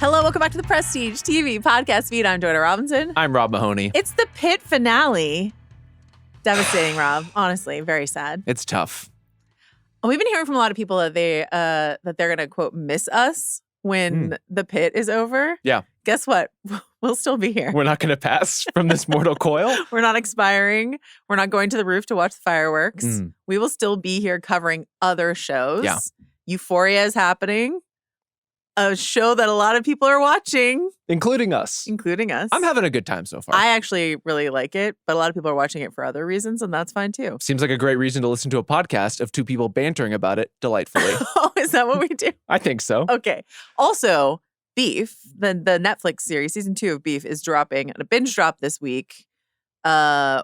Hello, welcome back to the Prestige TV podcast feed. I'm Joanna Robinson. I'm Rob Mahoney. It's the Pitt finale. Devastating, Rob. Honestly, very sad. It's tough. We've been hearing from a lot of people that they're going to, quote, miss us when the Pitt is over. Yeah. Guess what? We'll still be here. We're not going to pass from this mortal coil. We're not expiring. We're not going to the roof to watch the fireworks. We will still be here covering other shows. Yeah. Euphoria is happening. A show that a lot of people are watching. Including us. I'm having a good time so far. I actually really like it, but a lot of people are watching it for other reasons, and that's fine too. Seems like a great reason to listen to a podcast of two people bantering about it delightfully. Oh, is that what we do? I think so. Okay. Also, Beef, the Netflix series, season 2 of Beef is dropping on a binge drop this week.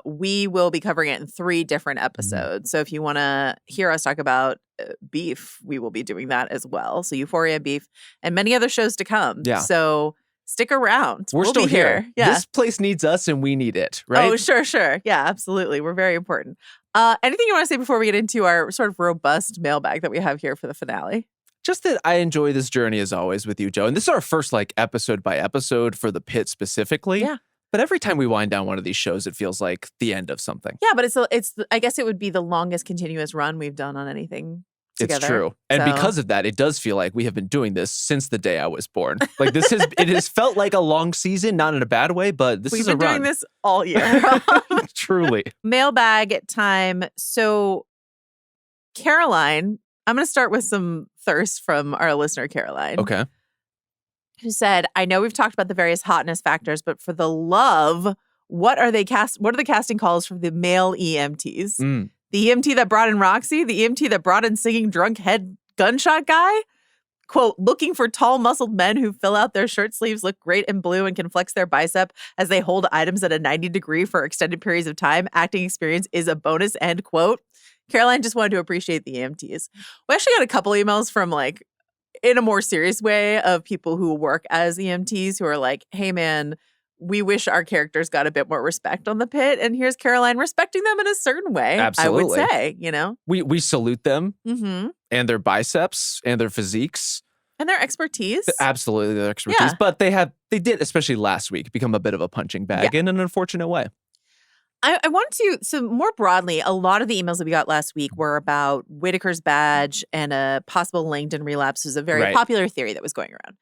We will be covering it in 3 different episodes. So if you want to hear us talk about Beef, we will be doing that as well. So Euphoria, Beef, and many other shows to come. Yeah. So stick around. We're still be here. Yeah. This place needs us and we need it, right? Oh, sure. Yeah, absolutely. We're very important. Anything you want to say before we get into our sort of robust mailbag that we have here for the finale? Just that I enjoy this journey as always with you, Joe. And this is our first episode by episode for the Pitt specifically. Yeah. But every time we wind down one of these shows, it feels like the end of something. Yeah, but it's I guess it would be the longest continuous run we've done on anything together. It's true. And because of that, it does feel like we have been doing this since the day I was born. Like it has felt like a long season, not in a bad way, but this is a run. We've been doing this all year. Truly. Mailbag time. So Caroline, I'm going to start with some thirst from our listener, Caroline. Okay. Who said, I know we've talked about the various hotness factors, but for the love, what are the casting calls for the male EMTs? The EMT that brought in Roxy, the EMT that brought in singing drunk head gunshot guy? Quote, looking for tall, muscled men who fill out their shirt sleeves, look great and blue, and can flex their bicep as they hold items at a 90 degree for extended periods of time. Acting experience is a bonus, end quote. Caroline just wanted to appreciate the EMTs. We actually got a couple emails from in a more serious way of people who work as EMTs who are like, hey man, we wish our characters got a bit more respect on the Pitt. And here's Caroline respecting them in a certain way. Absolutely. I would say, We salute them and their biceps and their physiques. And their expertise. Absolutely, their expertise. Yeah. But they did, especially last week, become a bit of a punching bag in an unfortunate way. I wanted to, so more broadly, a lot of the emails that we got last week were about Whitaker's badge and a possible Langdon relapse. It was a very popular theory that was going around.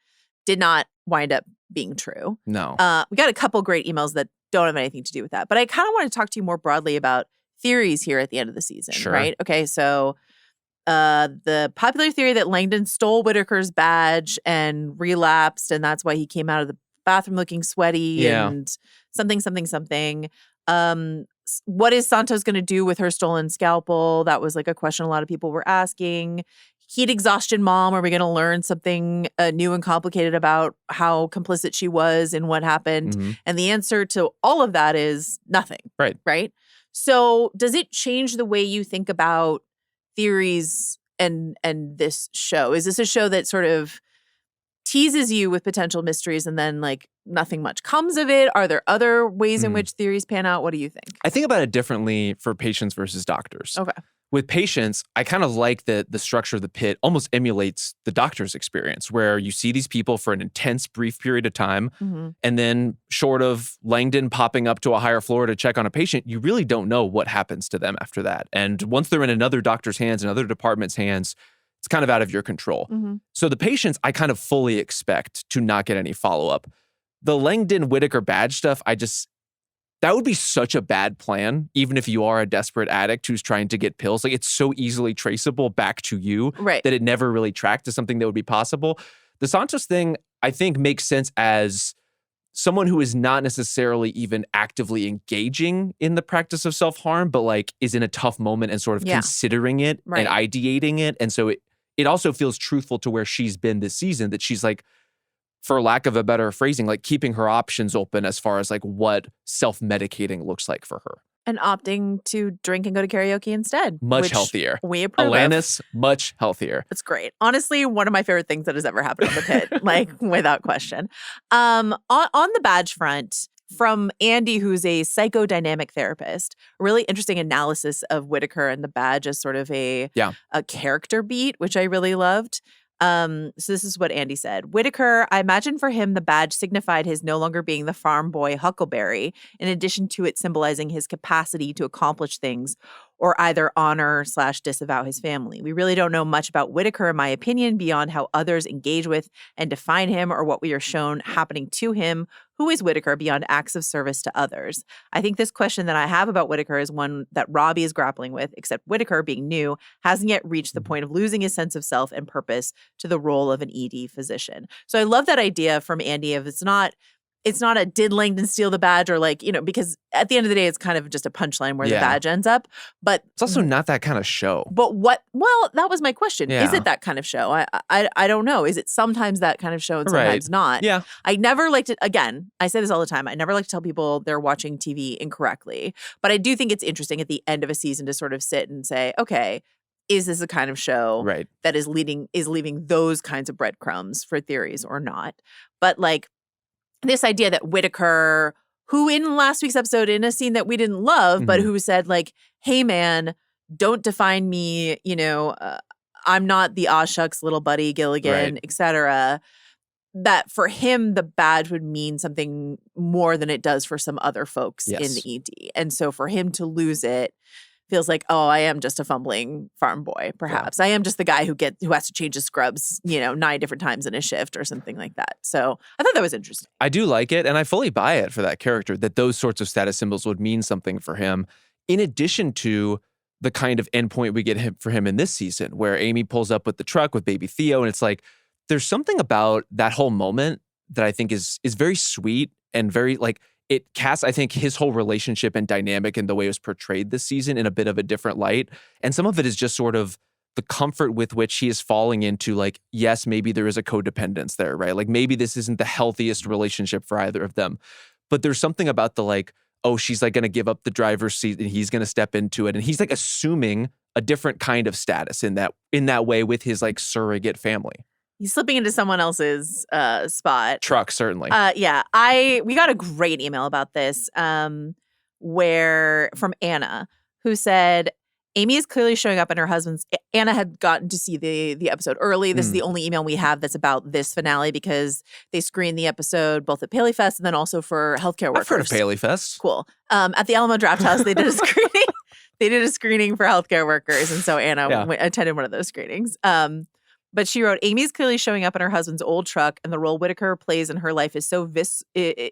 Did not wind up being true. No. We got a couple great emails that don't have anything to do with that. But I kind of want to talk to you more broadly about theories here at the end of the season, right? Okay, so the popular theory that Langdon stole Whitaker's badge and relapsed, and that's why he came out of the bathroom looking sweaty and something. What is Santos going to do with her stolen scalpel? That was a question a lot of people were asking. Heat exhaustion mom, are we going to learn something new and complicated about how complicit she was in what happened? And the answer to all of that is nothing. Right? So does it change the way you think about theories and this show? Is this a show that sort of teases you with potential mysteries and then nothing much comes of it? Are there other ways in which theories pan out? What do you think? I think about it differently for patients versus doctors. Okay. With patients, I kind of like that the structure of the Pitt almost emulates the doctor's experience, where you see these people for an intense, brief period of time, and then short of Langdon popping up to a higher floor to check on a patient, you really don't know what happens to them after that. And once they're in another doctor's hands, another department's hands, it's kind of out of your control. So the patients, I kind of fully expect to not get any follow-up. The Langdon Whitaker badge stuff, that would be such a bad plan, even if you are a desperate addict who's trying to get pills. It's so easily traceable back to you that it never really tracked to something that would be possible. The Santos thing, I think, makes sense as someone who is not necessarily even actively engaging in the practice of self-harm, but is in a tough moment and sort of considering it and ideating it. And so it also feels truthful to where she's been this season, that she's for lack of a better phrasing, keeping her options open as far as what self-medicating looks like for her. And opting to drink and go to karaoke instead. Much healthier. We approve Alanis, much healthier. That's great. Honestly, one of my favorite things that has ever happened in the Pitt, without question. On the badge front, from Andy, who's a psychodynamic therapist, a really interesting analysis of Whitaker and the badge as sort of a character beat, which I really loved. So this is what Andy said. Whitaker, I imagine for him, the badge signified his no longer being the farm boy Huckleberry, in addition to it symbolizing his capacity to accomplish things or either honor/disavow his family. We really don't know much about Whitaker, in my opinion, beyond how others engage with and define him or what we are shown happening to him. Who is Whitaker beyond acts of service to others? I think this question that I have about Whitaker is one that Robby is grappling with, except Whitaker, being new, hasn't yet reached the point of losing his sense of self and purpose to the role of an ED physician. So I love that idea from Andy of it's not a did Langdon steal the badge or because at the end of the day, it's kind of just a punchline where the badge ends up. But it's also not that kind of show. But that was my question. Yeah. Is it that kind of show? I don't know. Is it sometimes that kind of show and sometimes not? Yeah. I never like to, again, I say this all the time. I never like to tell people they're watching TV incorrectly. But I do think it's interesting at the end of a season to sort of sit and say, okay, is this a kind of show that is leaving those kinds of breadcrumbs for theories or not? But this idea that Whitaker, who in last week's episode, in a scene that we didn't love, but who said hey man, don't define me, I'm not the aw shucks little buddy Gilligan, etc. That for him, the badge would mean something more than it does for some other folks in the ED. And so for him to lose it feels like, oh, I am just a fumbling farm boy, perhaps. Yeah. I am just the guy who has to change his scrubs, 9 different times in a shift or something like that. So I thought that was interesting. I do like it, and I fully buy it for that character, that those sorts of status symbols would mean something for him, in addition to the kind of endpoint we get for him in this season, where Amy pulls up with the truck with baby Theo, and it's there's something about that whole moment that I think is very sweet and very, it casts, I think, his whole relationship and dynamic and the way it was portrayed this season in a bit of a different light. And some of it is just sort of the comfort with which he is falling into, yes, maybe there is a codependence there, right? Maybe this isn't the healthiest relationship for either of them. But there's something about she's going to give up the driver's seat and he's going to step into it. And he's assuming a different kind of status in that way with his surrogate family. He's slipping into someone else's spot. Truck, certainly. Yeah. We got a great email about this from Anna, who said, Amy is clearly showing up in her husband's. Anna had gotten to see the episode early. This is the only email we have that's about this finale because they screened the episode both at Paley Fest and then also for healthcare workers. I've heard of Paley Fest. Cool. At the Alamo Draft House, they did a screening. They did a screening for healthcare workers. And so Anna attended one of those screenings. But she wrote, Amy's clearly showing up in her husband's old truck, and the role Whitaker plays in her life is so to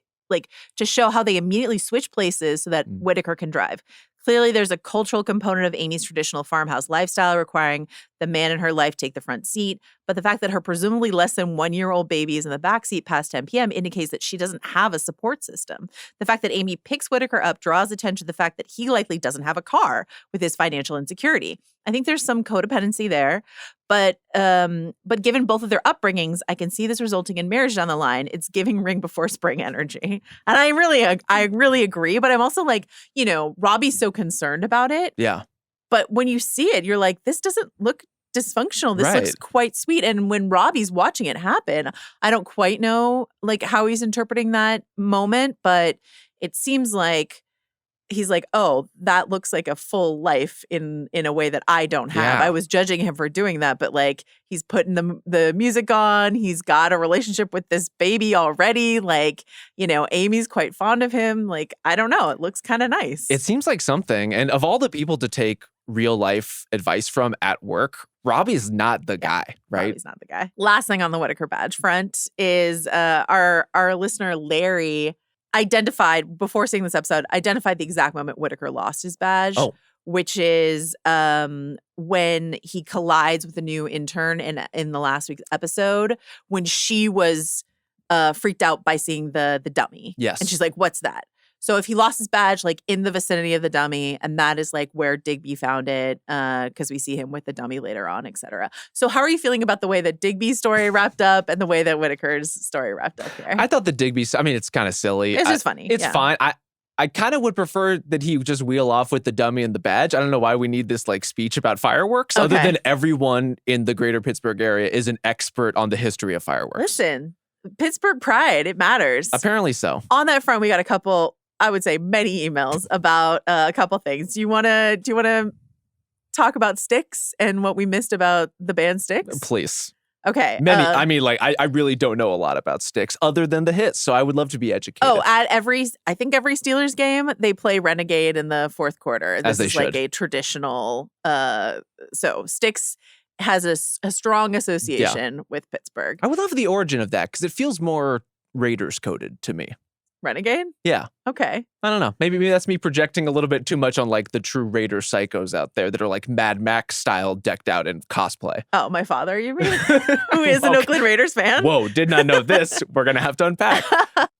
show how they immediately switch places so that Whitaker can drive. Clearly, there's a cultural component of Amy's traditional farmhouse lifestyle requiring the man in her life take the front seat. But the fact that her presumably less than 1-year-old baby is in the backseat past 10 p.m. indicates that she doesn't have a support system. The fact that Amy picks Whitaker up draws attention to the fact that he likely doesn't have a car with his financial insecurity. I think there's some codependency there. But given both of their upbringings, I can see this resulting in marriage down the line. It's giving ring before spring energy. And I really agree. But I'm also Robby's so concerned about it. Yeah. But when you see it, you're like, this doesn't look dysfunctional. This looks quite sweet. And when Robby's watching it happen, I don't quite know how he's interpreting that moment, but it seems like he's oh, that looks like a full life in a way that I don't have. Yeah. I was judging him for doing that, but he's putting the music on. He's got a relationship with this baby already. Amy's quite fond of him. I don't know. It looks kind of nice. It seems like something. And of all the people to take real life advice from at work, Robby's not the guy, right? Robby's not the guy. Last thing on the Whitaker badge front is our listener Larry identified, before seeing this episode, the exact moment Whitaker lost his badge, which is when he collides with the new intern in the last week's episode, when she was freaked out by seeing the dummy. Yes. And she's like, what's that? So if he lost his badge, in the vicinity of the dummy, and that is where Digby found it, because we see him with the dummy later on, et cetera. So how are you feeling about the way that Digby's story wrapped up and the way that Whitaker's story wrapped up here? I thought the Digby, it's kind of silly. It's just funny. It's fine. I kind of would prefer that he just wheel off with the dummy and the badge. I don't know why we need this speech about fireworks, other than everyone in the greater Pittsburgh area is an expert on the history of fireworks. Listen, Pittsburgh pride, it matters. Apparently so. On that front, we got a couple, I would say many emails about a couple things. Do you want to talk about Styx and what we missed about the band Styx? Please. Okay. I really don't know a lot about sticks other than the hits, so I would love to be educated. Oh, I think every Steelers game, they play Renegade in the fourth quarter. This is like a traditional, so sticks has a strong association with Pittsburgh. I would love the origin of that because it feels more Raiders coded to me. Renegade? Yeah. Okay. I don't know. Maybe that's me projecting a little bit too much on like the true Raider psychos out there that are like Mad Max style decked out in cosplay. Oh, my father, you mean? Who is an Oakland Raiders fan? Whoa, did not know this. We're going to have to unpack.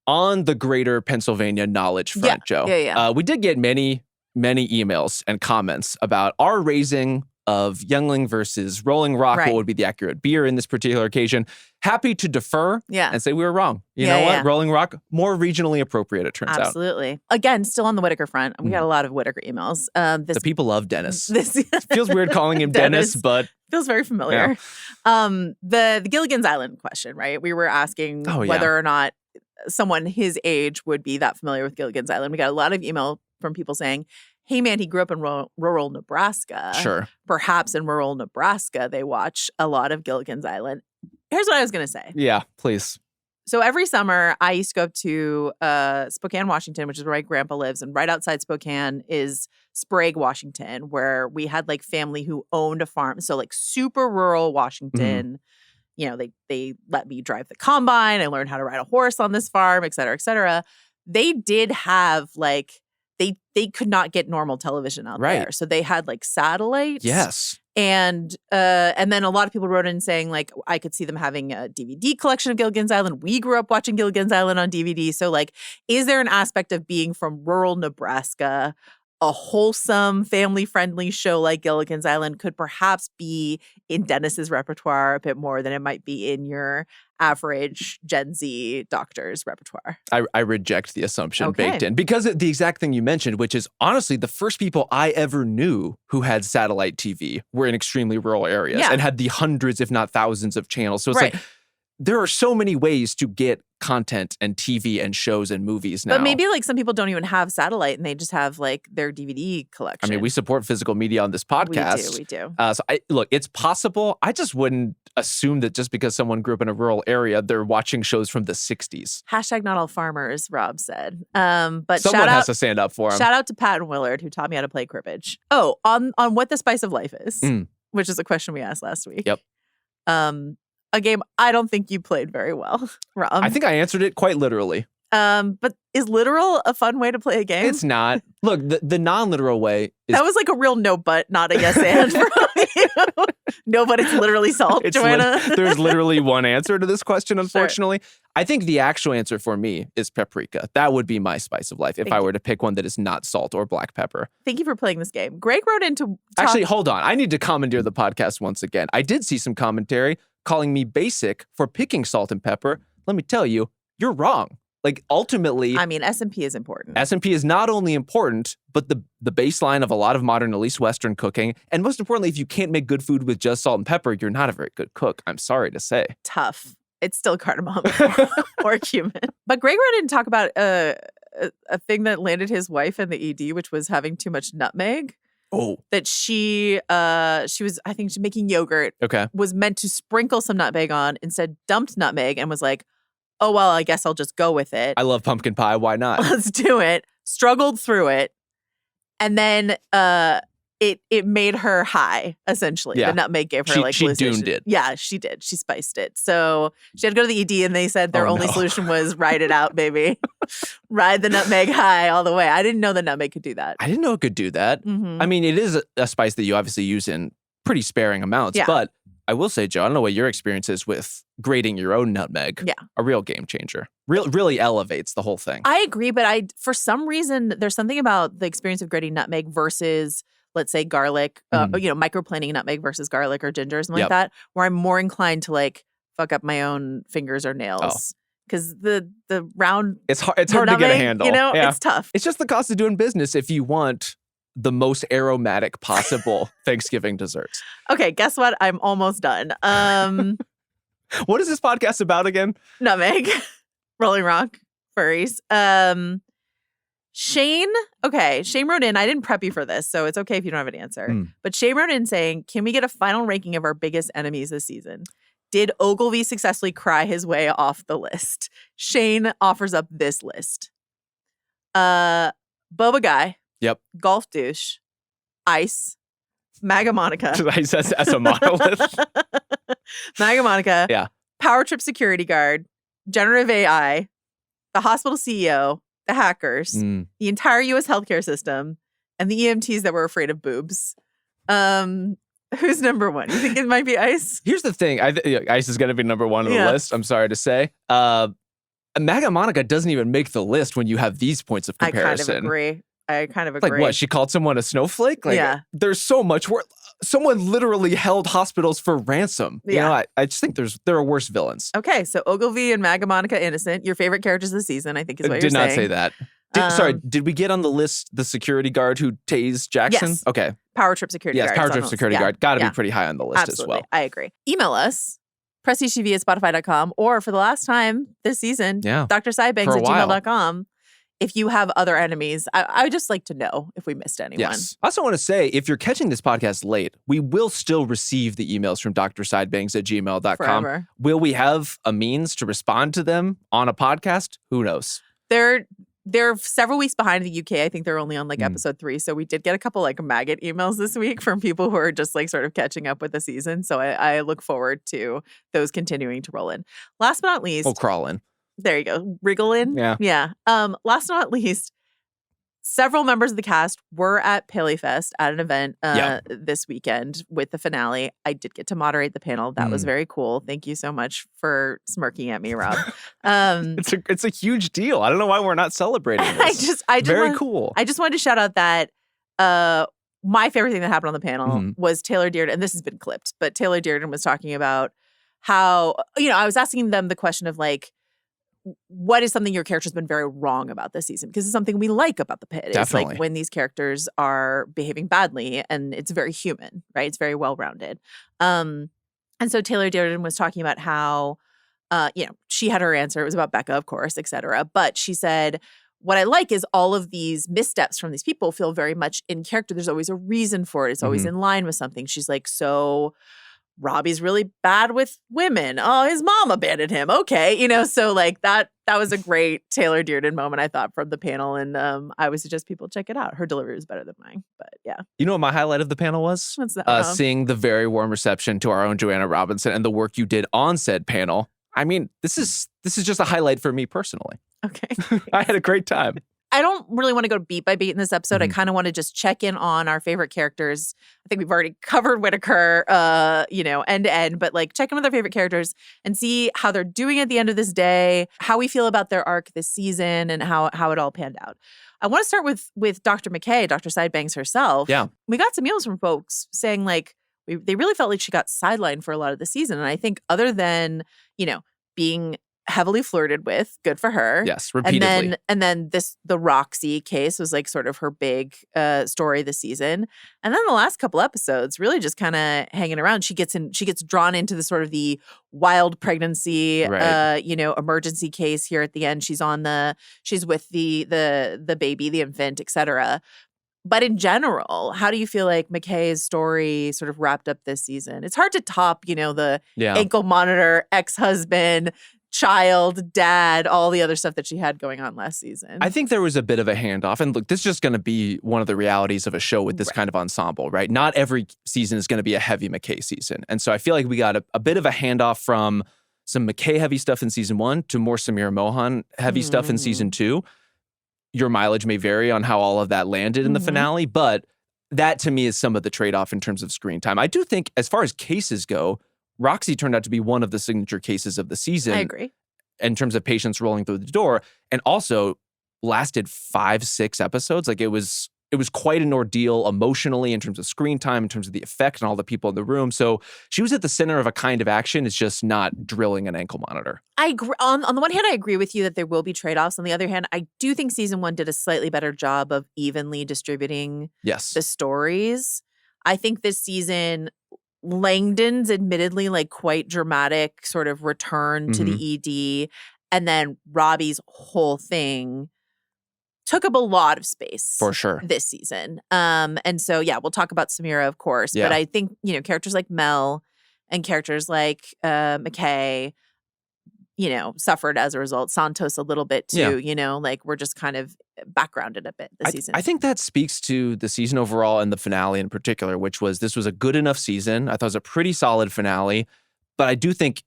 On the greater Pennsylvania knowledge front, Joe, we did get many emails and comments about our raising of Youngling versus Rolling Rock. What would be the accurate beer in this particular occasion? Happy to defer and say we were wrong. You know what? Rolling Rock, more regionally appropriate, it turns out. Absolutely. Again, still on the Whitaker front. We got a lot of Whitaker emails. The people love Dennis. It feels weird calling him Dennis, but... Feels very familiar. Yeah. The Gilligan's Island question, right? We were asking whether or not someone his age would be that familiar with Gilligan's Island. We got a lot of email from people saying, hey, man, he grew up in rural Nebraska. Sure. Perhaps in rural Nebraska, they watch a lot of Gilligan's Island. Here's what I was going to say. Yeah, please. So every summer, I used to go up to Spokane, Washington, which is where my grandpa lives. And right outside Spokane is Sprague, Washington, where we had like family who owned a farm. So like super rural Washington. Mm-hmm. You know, they let me drive the combine. I learned how to ride a horse on this farm, et cetera, et cetera. They did have like, they could not get normal television out there. So they had like satellites. Yes. And then a lot of people wrote in saying like, I could see them having a DVD collection of Gilligan's Island. We grew up watching Gilligan's Island on DVD. So like, is there an aspect of being from rural Nebraska, a wholesome, family-friendly show like Gilligan's Island could perhaps be in Dennis's repertoire a bit more than it might be in your average Gen Z doctor's repertoire? I reject the assumption baked in because the exact thing you mentioned, which is honestly the first people I ever knew who had satellite TV were in extremely rural areas and had the hundreds, if not thousands of channels. So it's like, there are so many ways to get content and TV and shows and movies now. But maybe like some people don't even have satellite and they just have like their DVD collection. I mean, we support physical media on this podcast. We do. Look, it's possible. I just wouldn't assume that just because someone grew up in a rural area, they're watching shows from the 60s. Hashtag not all farmers, Rob said. But someone has to stand up for him. Shout out to Pat and Willard who taught me how to play cribbage. Oh, on what the spice of life is, which is a question we asked last week. Yep. A game I don't think you played very well, Rob. I think I answered it quite literally. But is literal a fun way to play a game? It's not. Look, the non-literal way is... That was like a real no but, not a yes and from you. No, but it's literally salt, Joanna. There's literally one answer to this question, unfortunately. Sure. I think the actual answer for me is paprika. That would be my spice of life if I were to pick one that is not salt or black pepper. Thank you for playing this game. Greg wrote into... Actually, hold on. I need to commandeer the podcast once again. I did see some commentary calling me basic for picking salt and pepper. Let me tell you, you're wrong. Like, ultimately... I mean, S&P is important. S&P is not only important, but the baseline of a lot of modern, at least Western cooking. And most importantly, if you can't make good food with just salt and pepper, you're not a very good cook. I'm sorry to say. Tough. It's still cardamom or cumin. But Greg wrote in to talk about a thing that landed his wife in the ED, which was having too much nutmeg. Oh. That she was, I think, making yogurt. Okay. Was meant to sprinkle some nutmeg on, instead dumped nutmeg and was like, oh, well, I guess I'll just go with it. I love pumpkin pie. Why not? Let's do it. Struggled through it. And then it made her high, essentially. Yeah. The nutmeg gave her she doomed it. Yeah, she did. She spiced it. So she had to go to the ED and they said their only solution was ride it out, baby. Ride the nutmeg high all the way. I didn't know that nutmeg could do that. I didn't know it could do that. Mm-hmm. I mean, it is a spice that you obviously use in pretty sparing amounts. Yeah. But I will say, Joe, I don't know what your experience is with grating your own nutmeg. Yeah. A real game changer. Really elevates the whole thing. I agree, but for some reason, there's something about the experience of grating nutmeg versus, let's say, garlic, microplaning nutmeg versus garlic or ginger or something like that, where I'm more inclined to like fuck up my own fingers or nails. Because the round... It's hard to get a handle. It's tough. It's just the cost of doing business if you want the most aromatic possible Thanksgiving desserts. Okay, guess what? I'm almost done. What is this podcast about again? Nutmeg, Rolling Rock, furries. Shane wrote in, I didn't prep you for this, so it's okay if you don't have an answer. But Shane wrote in saying, can we get a final ranking of our biggest enemies this season? Did Ogilvy successfully cry his way off the list? Shane offers up this list. Boba Guy. Yep. Golf douche. Ice. Maga Monica. Ice as a monolith. Maga Monica. Yeah. Power trip security guard. Generative AI. The hospital CEO. The hackers. The entire U.S. healthcare system. And the EMTs that were afraid of boobs. Who's number one? You think it might be Ice? Here's the thing. Ice is going to be number one on the list. I'm sorry to say. Maga Monica doesn't even make the list when you have these points of comparison. I kind of agree. Like what? She called someone a snowflake? Like, there's so much worse. Someone literally held hospitals for ransom. You know, I just think there are worse villains. Okay, so Ogilvy and Maga Monica innocent. Your favorite characters of the season, I think is what you're saying. Did not say that. Did we get on the list the security guard who tased Jackson? Yes. Okay. Power trip security guard. Yes, power trip security guard. Got to be pretty high on the list as well. I agree. Email us, prestige@spotify.com, or for the last time this season, drsidebanks@gmail.com. If you have other enemies, I would just like to know if we missed anyone. Yes. I also want to say, if you're catching this podcast late, we will still receive the emails from drsidebanks@gmail.com. Forever. Will we have a means to respond to them on a podcast? Who knows? They're several weeks behind the UK. I think they're only on like episode 3. So we did get a couple like maggot emails this week from people who are just like sort of catching up with the season. So I look forward to those continuing to roll in. Last but not least. Crawl in. There you go. Wriggle in. Yeah. Last but not least, several members of the cast were at PaleyFest at an event this weekend with the finale. I did get to moderate the panel. That was very cool. Thank you so much for smirking at me, Rob. It's a huge deal. I don't know why we're not celebrating this. Very cool. I just wanted to shout out that my favorite thing that happened on the panel was Taylor Dearden, and this has been clipped, but Taylor Dearden was talking about how, I was asking them the question of like, what is something your character's been very wrong about this season? Because it's something we like about the Pit. It's like when these characters are behaving badly, and it's very human, right? It's very well-rounded. And so Taylor Dearden was talking about how, she had her answer. It was about Becca, of course, et cetera. But she said, what I like is all of these missteps from these people feel very much in character. There's always a reason for it. It's always in line with something. She's like, so Robby's really bad with women. Oh, his mom abandoned him. Okay. So like that was a great Taylor Dearden moment, I thought, from the panel. And I would suggest people check it out. Her delivery was better than mine, but yeah. You know what my highlight of the panel was? What's that? Seeing the very warm reception to our own Joanna Robinson and the work you did on said panel. I mean, this is just a highlight for me personally. Okay. I had a great time. I don't really want to go beat by beat in this episode. I kind of want to just check in on our favorite characters. I think we've already covered Whittaker, end to end, but like check in with our favorite characters and see how they're doing at the end of this day, how we feel about their arc this season, and how it all panned out. I want to start with Dr. McKay, Dr. Sidebanks herself. Yeah. We got some emails from folks saying like, they really felt like she got sidelined for a lot of the season. And I think other than, being heavily flirted with, good for her. Yes, repeatedly. And then the Roxy case was like sort of her big story this season. And then the last couple episodes really just kind of hanging around. She gets drawn into the sort of the wild pregnancy, emergency case here at the end. She's with the baby, the infant, et cetera. But in general, how do you feel like McKay's story sort of wrapped up this season? It's hard to top, the ankle monitor, ex-husband, child, dad, all the other stuff that she had going on last season. I think there was a bit of a handoff. And look, this is just going to be one of the realities of a show with this kind of ensemble, right? Not every season is going to be a heavy McKay season. And so I feel like we got a bit of a handoff from some McKay heavy stuff in season 1 to more Samira Mohan heavy stuff in season 2. Your mileage may vary on how all of that landed in the finale, but that to me is some of the trade-off in terms of screen time. I do think as far as cases go, Roxy turned out to be one of the signature cases of the season. I agree. In terms of patients rolling through the door, and also lasted 5-6 episodes. Like it was quite an ordeal emotionally in terms of screen time, in terms of the effect and all the people in the room. So she was at the center of a kind of action. It's just not drilling an ankle monitor. I agree. On the one hand, I agree with you that there will be trade-offs. On the other hand, I do think season 1 did a slightly better job of evenly distributing the stories. I think this season, Langdon's admittedly like quite dramatic sort of return to the ED, and then Robby's whole thing took up a lot of space for sure this season. And so, we'll talk about Samira, of course, but I think, characters like Mel and characters like McKay, suffered as a result. Santos a little bit too, we're just kind of backgrounded a bit this season. I think that speaks to the season overall and the finale in particular, which was this was a good enough season. I thought it was a pretty solid finale, but I do think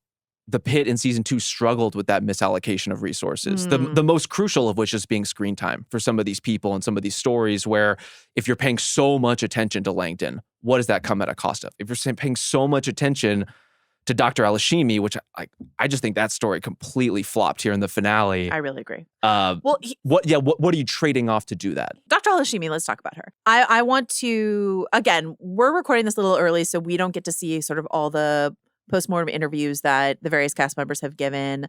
the Pitt in season 2 struggled with that misallocation of resources. The most crucial of which is being screen time for some of these people and some of these stories where if you're paying so much attention to Langdon, what does that come at a cost of? If you're paying so much attention to Dr. Al-Hashimi, which I just think that story completely flopped here in the finale. I really agree. What are you trading off to do that? Dr. Al-Hashimi, let's talk about her. I want to, again, we're recording this a little early, so we don't get to see sort of all the postmortem interviews that the various cast members have given.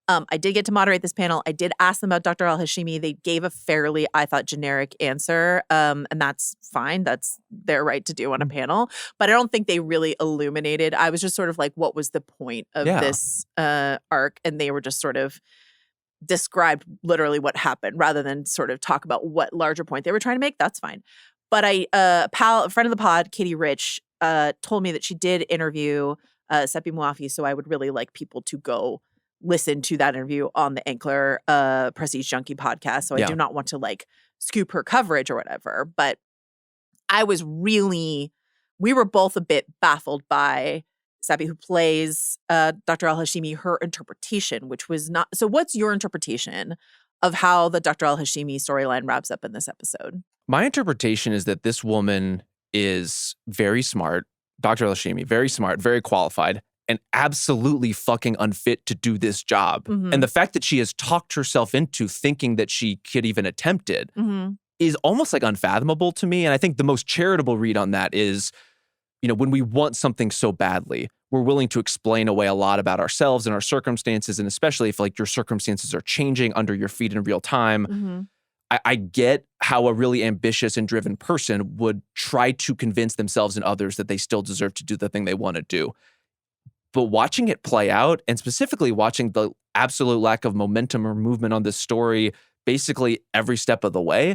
I did get to moderate this panel. I did ask them about Dr. Al-Hashimi. They gave a fairly, I thought, generic answer, and that's fine. That's their right to do on a panel. But I don't think they really illuminated. I was just sort of like, what was the point of this arc? And they were just sort of described literally what happened rather than sort of talk about what larger point they were trying to make. That's fine. But a friend of the pod, Katie Rich, told me that she did interview Seppi Muafi, so I would really like people to go listen to that interview on the Ankler Prestige Junkie podcast. So I do not want to scoop her coverage or whatever, but we were both a bit baffled by Seppi, who plays Dr. Al-Hashimi, her interpretation, which was not. So what's your interpretation of how the Dr. Al-Hashimi storyline wraps up in this episode? My interpretation is that this woman is very smart. Dr. Al-Hashimi, very smart, very qualified, and absolutely fucking unfit to do this job. Mm-hmm. And the fact that she has talked herself into thinking that she could even attempt it is almost unfathomable to me. And I think the most charitable read on that is, when we want something so badly, we're willing to explain away a lot about ourselves and our circumstances, and especially if your circumstances are changing under your feet in real time. Mm-hmm. I get how a really ambitious and driven person would try to convince themselves and others that they still deserve to do the thing they want to do. But watching it play out, and specifically watching the absolute lack of momentum or movement on this story basically every step of the way,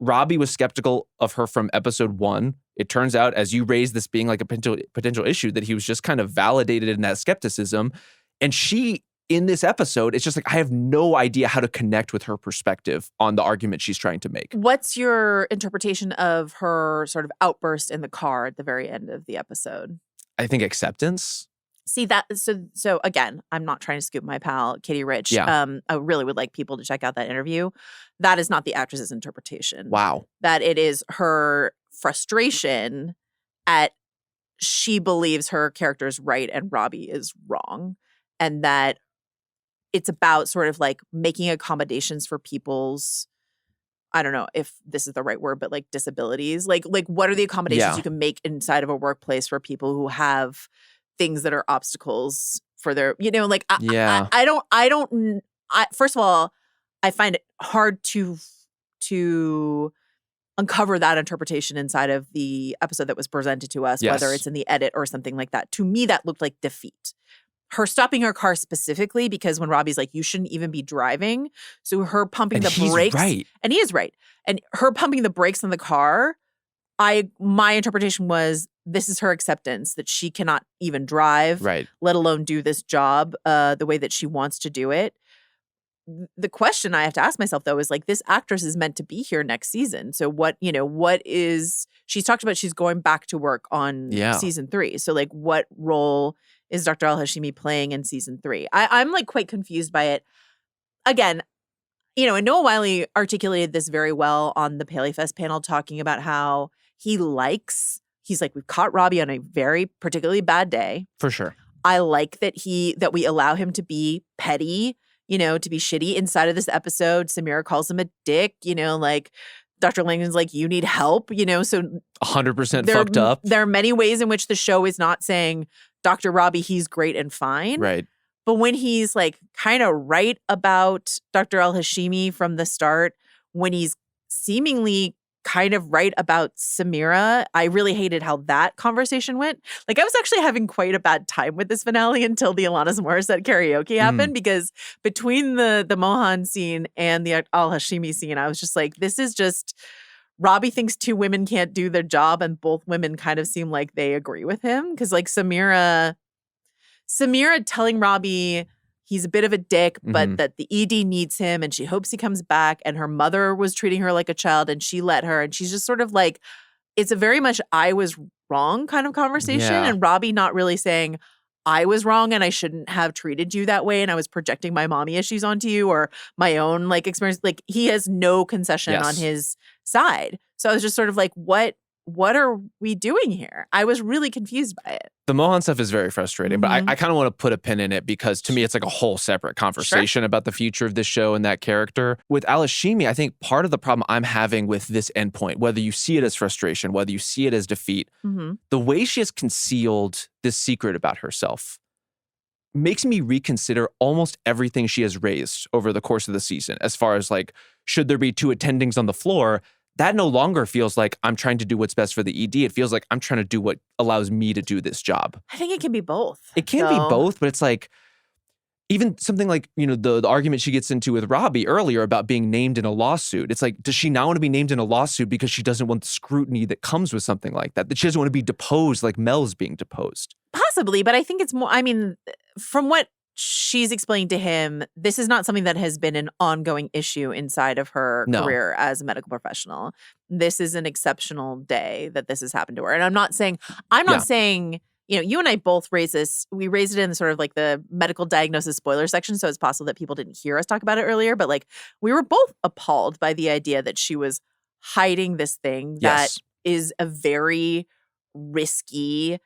Robby was skeptical of her from episode 1. It turns out, as you raised this being a potential issue, that he was just kind of validated in that skepticism. And she, in this episode, it's just I have no idea how to connect with her perspective on the argument she's trying to make. What's your interpretation of her sort of outburst in the car at the very end of the episode? I think acceptance. See that, so again, I'm not trying to scoop my pal, Katie Rich. Yeah. I really would like people to check out that interview. That is not the actress's interpretation. Wow. That it is her frustration at she believes her character is right and Robby is wrong. And that it's about sort of making accommodations for people's, I don't know if this is the right word, but disabilities. What are the accommodations you can make inside of a workplace for people who have things that are obstacles for their, first of all, I find it hard to uncover that interpretation inside of the episode that was presented to us, whether it's in the edit or something like that. To me, that looked like defeat. Her stopping her car specifically because when Robby's you shouldn't even be driving. So her pumping the brakes. Right. And he is right. And her pumping the brakes on the car, my interpretation was this is her acceptance that she cannot even drive, let alone do this job the way that she wants to do it. The question I have to ask myself, though, is this actress is meant to be here next season. So what is, she's talked about she's going back to work on season 3. So what role is Dr. Al-Hashimi playing in season 3? I'm quite confused by it. Again, and Noah Wiley articulated this very well on the Paley Fest panel, talking about how he's we've caught Robby on a very particularly bad day. For sure. I like that we allow him to be petty, to be shitty inside of this episode. Samira calls him a dick, Dr. Langdon's you need help, so 100% fucked up. There are many ways in which the show is not saying Dr. Robby, he's great and fine. Right. But when he's kind of right about Dr. Al-Hashimi from the start, when he's seemingly kind of right about Samira, I really hated how that conversation went. I was actually having quite a bad time with this finale until the Alanis Morissette karaoke happened, because between the Mohan scene and the Al-Hashimi scene, I was just this is just Robby thinks two women can't do their job, and both women kind of seem like they agree with him. Because like Samira telling Robby he's a bit of a dick, but that the ED needs him and she hopes he comes back, and her mother was treating her like a child and she let her, and she's just sort of like, it's a very much I was wrong kind of conversation. Yeah. And Robby not really saying I was wrong and I shouldn't have treated you that way and I was projecting my mommy issues onto you or my own like experience. Like he has no concession on his side. So I was just sort of like, what are we doing here? I was really confused by it. The Mohan stuff is very frustrating, but I kind of want to put a pin in it because to me, it's like a whole separate conversation about the future of this show and that character. With Al-Hashimi, I think part of the problem I'm having with this endpoint, whether you see it as frustration, whether you see it as defeat, the way she has concealed this secret about herself makes me reconsider almost everything she has raised over the course of the season. As far as like, should there be two attendings on the floor? That no longer feels like I'm trying to do what's best for the ED. It feels like I'm trying to do what allows me to do this job. I think it can be both. It can be both, but it's like, even something like, you know, the argument she gets into with Robby earlier about being named in a lawsuit. It's like, does she now want to be named in a lawsuit because she doesn't want the scrutiny that comes with something like that? That she doesn't want to be deposed like Mel's being deposed? Possibly, but I think it's more, I mean, from what she's explained to him, this is not something that has been an ongoing issue inside of her career as a medical professional. This is an exceptional day that this has happened to her. And I'm not saying, you know, you and I both raised this. We raised it in sort of like the medical diagnosis spoiler section. So it's possible that people didn't hear us talk about it earlier. But like we were both appalled by the idea that she was hiding this thing that is a very risky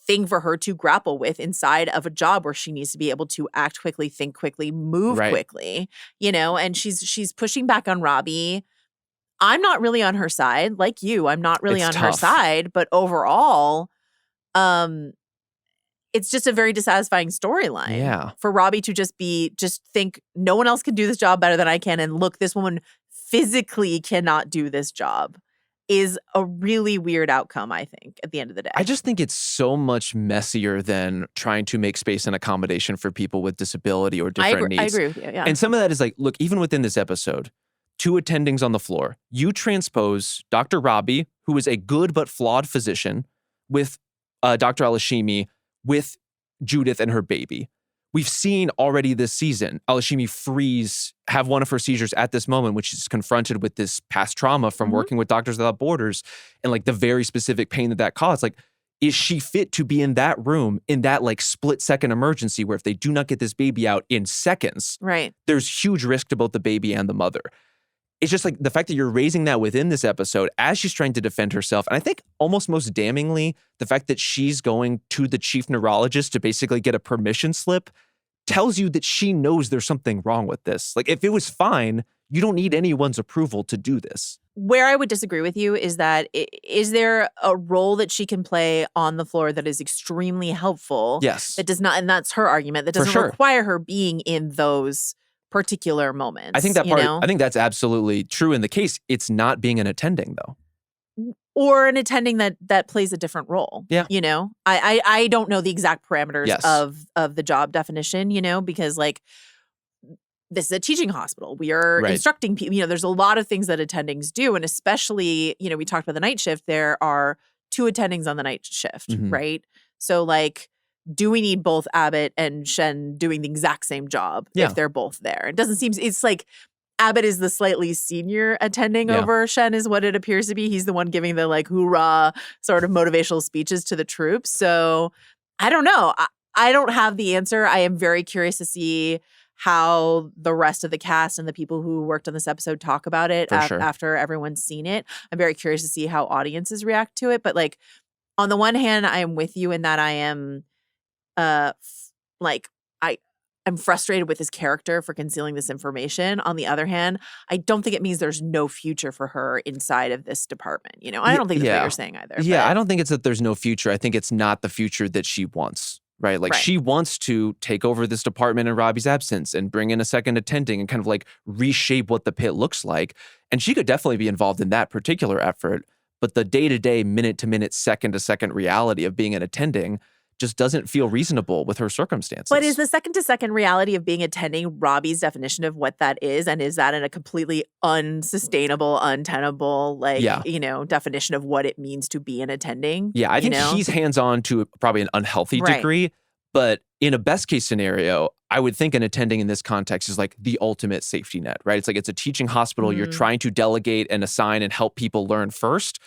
thing for her to grapple with inside of a job where she needs to be able to act quickly, think quickly, move quickly, you know, and she's pushing back on Robby. I'm not really on her side. Like you, I'm not really on her side, but overall, it's just a very dissatisfying storyline. Yeah. For Robby to just think no one else can do this job better than I can. And look, this woman physically cannot do this job is a really weird outcome, I think, at the end of the day. I just think it's so much messier than trying to make space and accommodation for people with disability or different needs. I agree with you, yeah. And some of that is like, look, even within this episode, two attendings on the floor, you transpose Dr. Robby, who is a good but flawed physician, with Dr. Al-Hashimi, with Judith and her baby. We've seen already this season, Al-Hashimi have one of her seizures at this moment, which is confronted with this past trauma from working with Doctors Without Borders and like the very specific pain that caused. Like, is she fit to be in that room in that like split second emergency where if they do not get this baby out in seconds, there's huge risk to both the baby and the mother. It's just like the fact that you're raising that within this episode as she's trying to defend herself. And I think almost most damningly, the fact that she's going to the chief neurologist to basically get a permission slip tells you that she knows there's something wrong with this. Like if it was fine, you don't need anyone's approval to do this. Where I would disagree with you is that is there a role that she can play on the floor that is extremely helpful? Yes. That does not, and that's her argument, that doesn't require her being in those particular moments. I think that part, I think that's absolutely true in the case. It's not being an attending though. Or an attending that plays a different role. Yeah. You know, I don't know the exact parameters of the job definition, you know, because like this is a teaching hospital. We are instructing people, you know, there's a lot of things that attendings do. And especially, you know, we talked about the night shift, there are two attendings on the night shift, right? So like, do we need both Abbott and Shen doing the exact same job if they're both there? It doesn't seem, it's like Abbott is the slightly senior attending over Shen is what it appears to be. He's the one giving the like hoorah sort of motivational speeches to the troops. So I don't know. I don't have the answer. I am very curious to see how the rest of the cast and the people who worked on this episode talk about it after everyone's seen it. I'm very curious to see how audiences react to it. But like on the one hand, I am with you in that I am I'm frustrated with his character for concealing this information. On the other hand, I don't think it means there's no future for her inside of this department. You know, I don't think that's what you're saying either. Yeah, I don't think it's that there's no future. I think it's not the future that she wants, right? Like she wants to take over this department in Robby's absence and bring in a second attending and kind of like reshape what the pit looks like. And she could definitely be involved in that particular effort. But the day-to-day, minute-to-minute, second-to-second reality of being an attending just doesn't feel reasonable with her circumstances. But is the second-to-second reality of being attending Robby's definition of what that is? And is that in a completely unsustainable, untenable, definition of what it means to be an attending? Yeah, I think he's hands-on to probably an unhealthy degree. But in a best-case scenario, I would think an attending in this context is like the ultimate safety net, right? It's like it's a teaching hospital. You're trying to delegate and assign and help people learn first.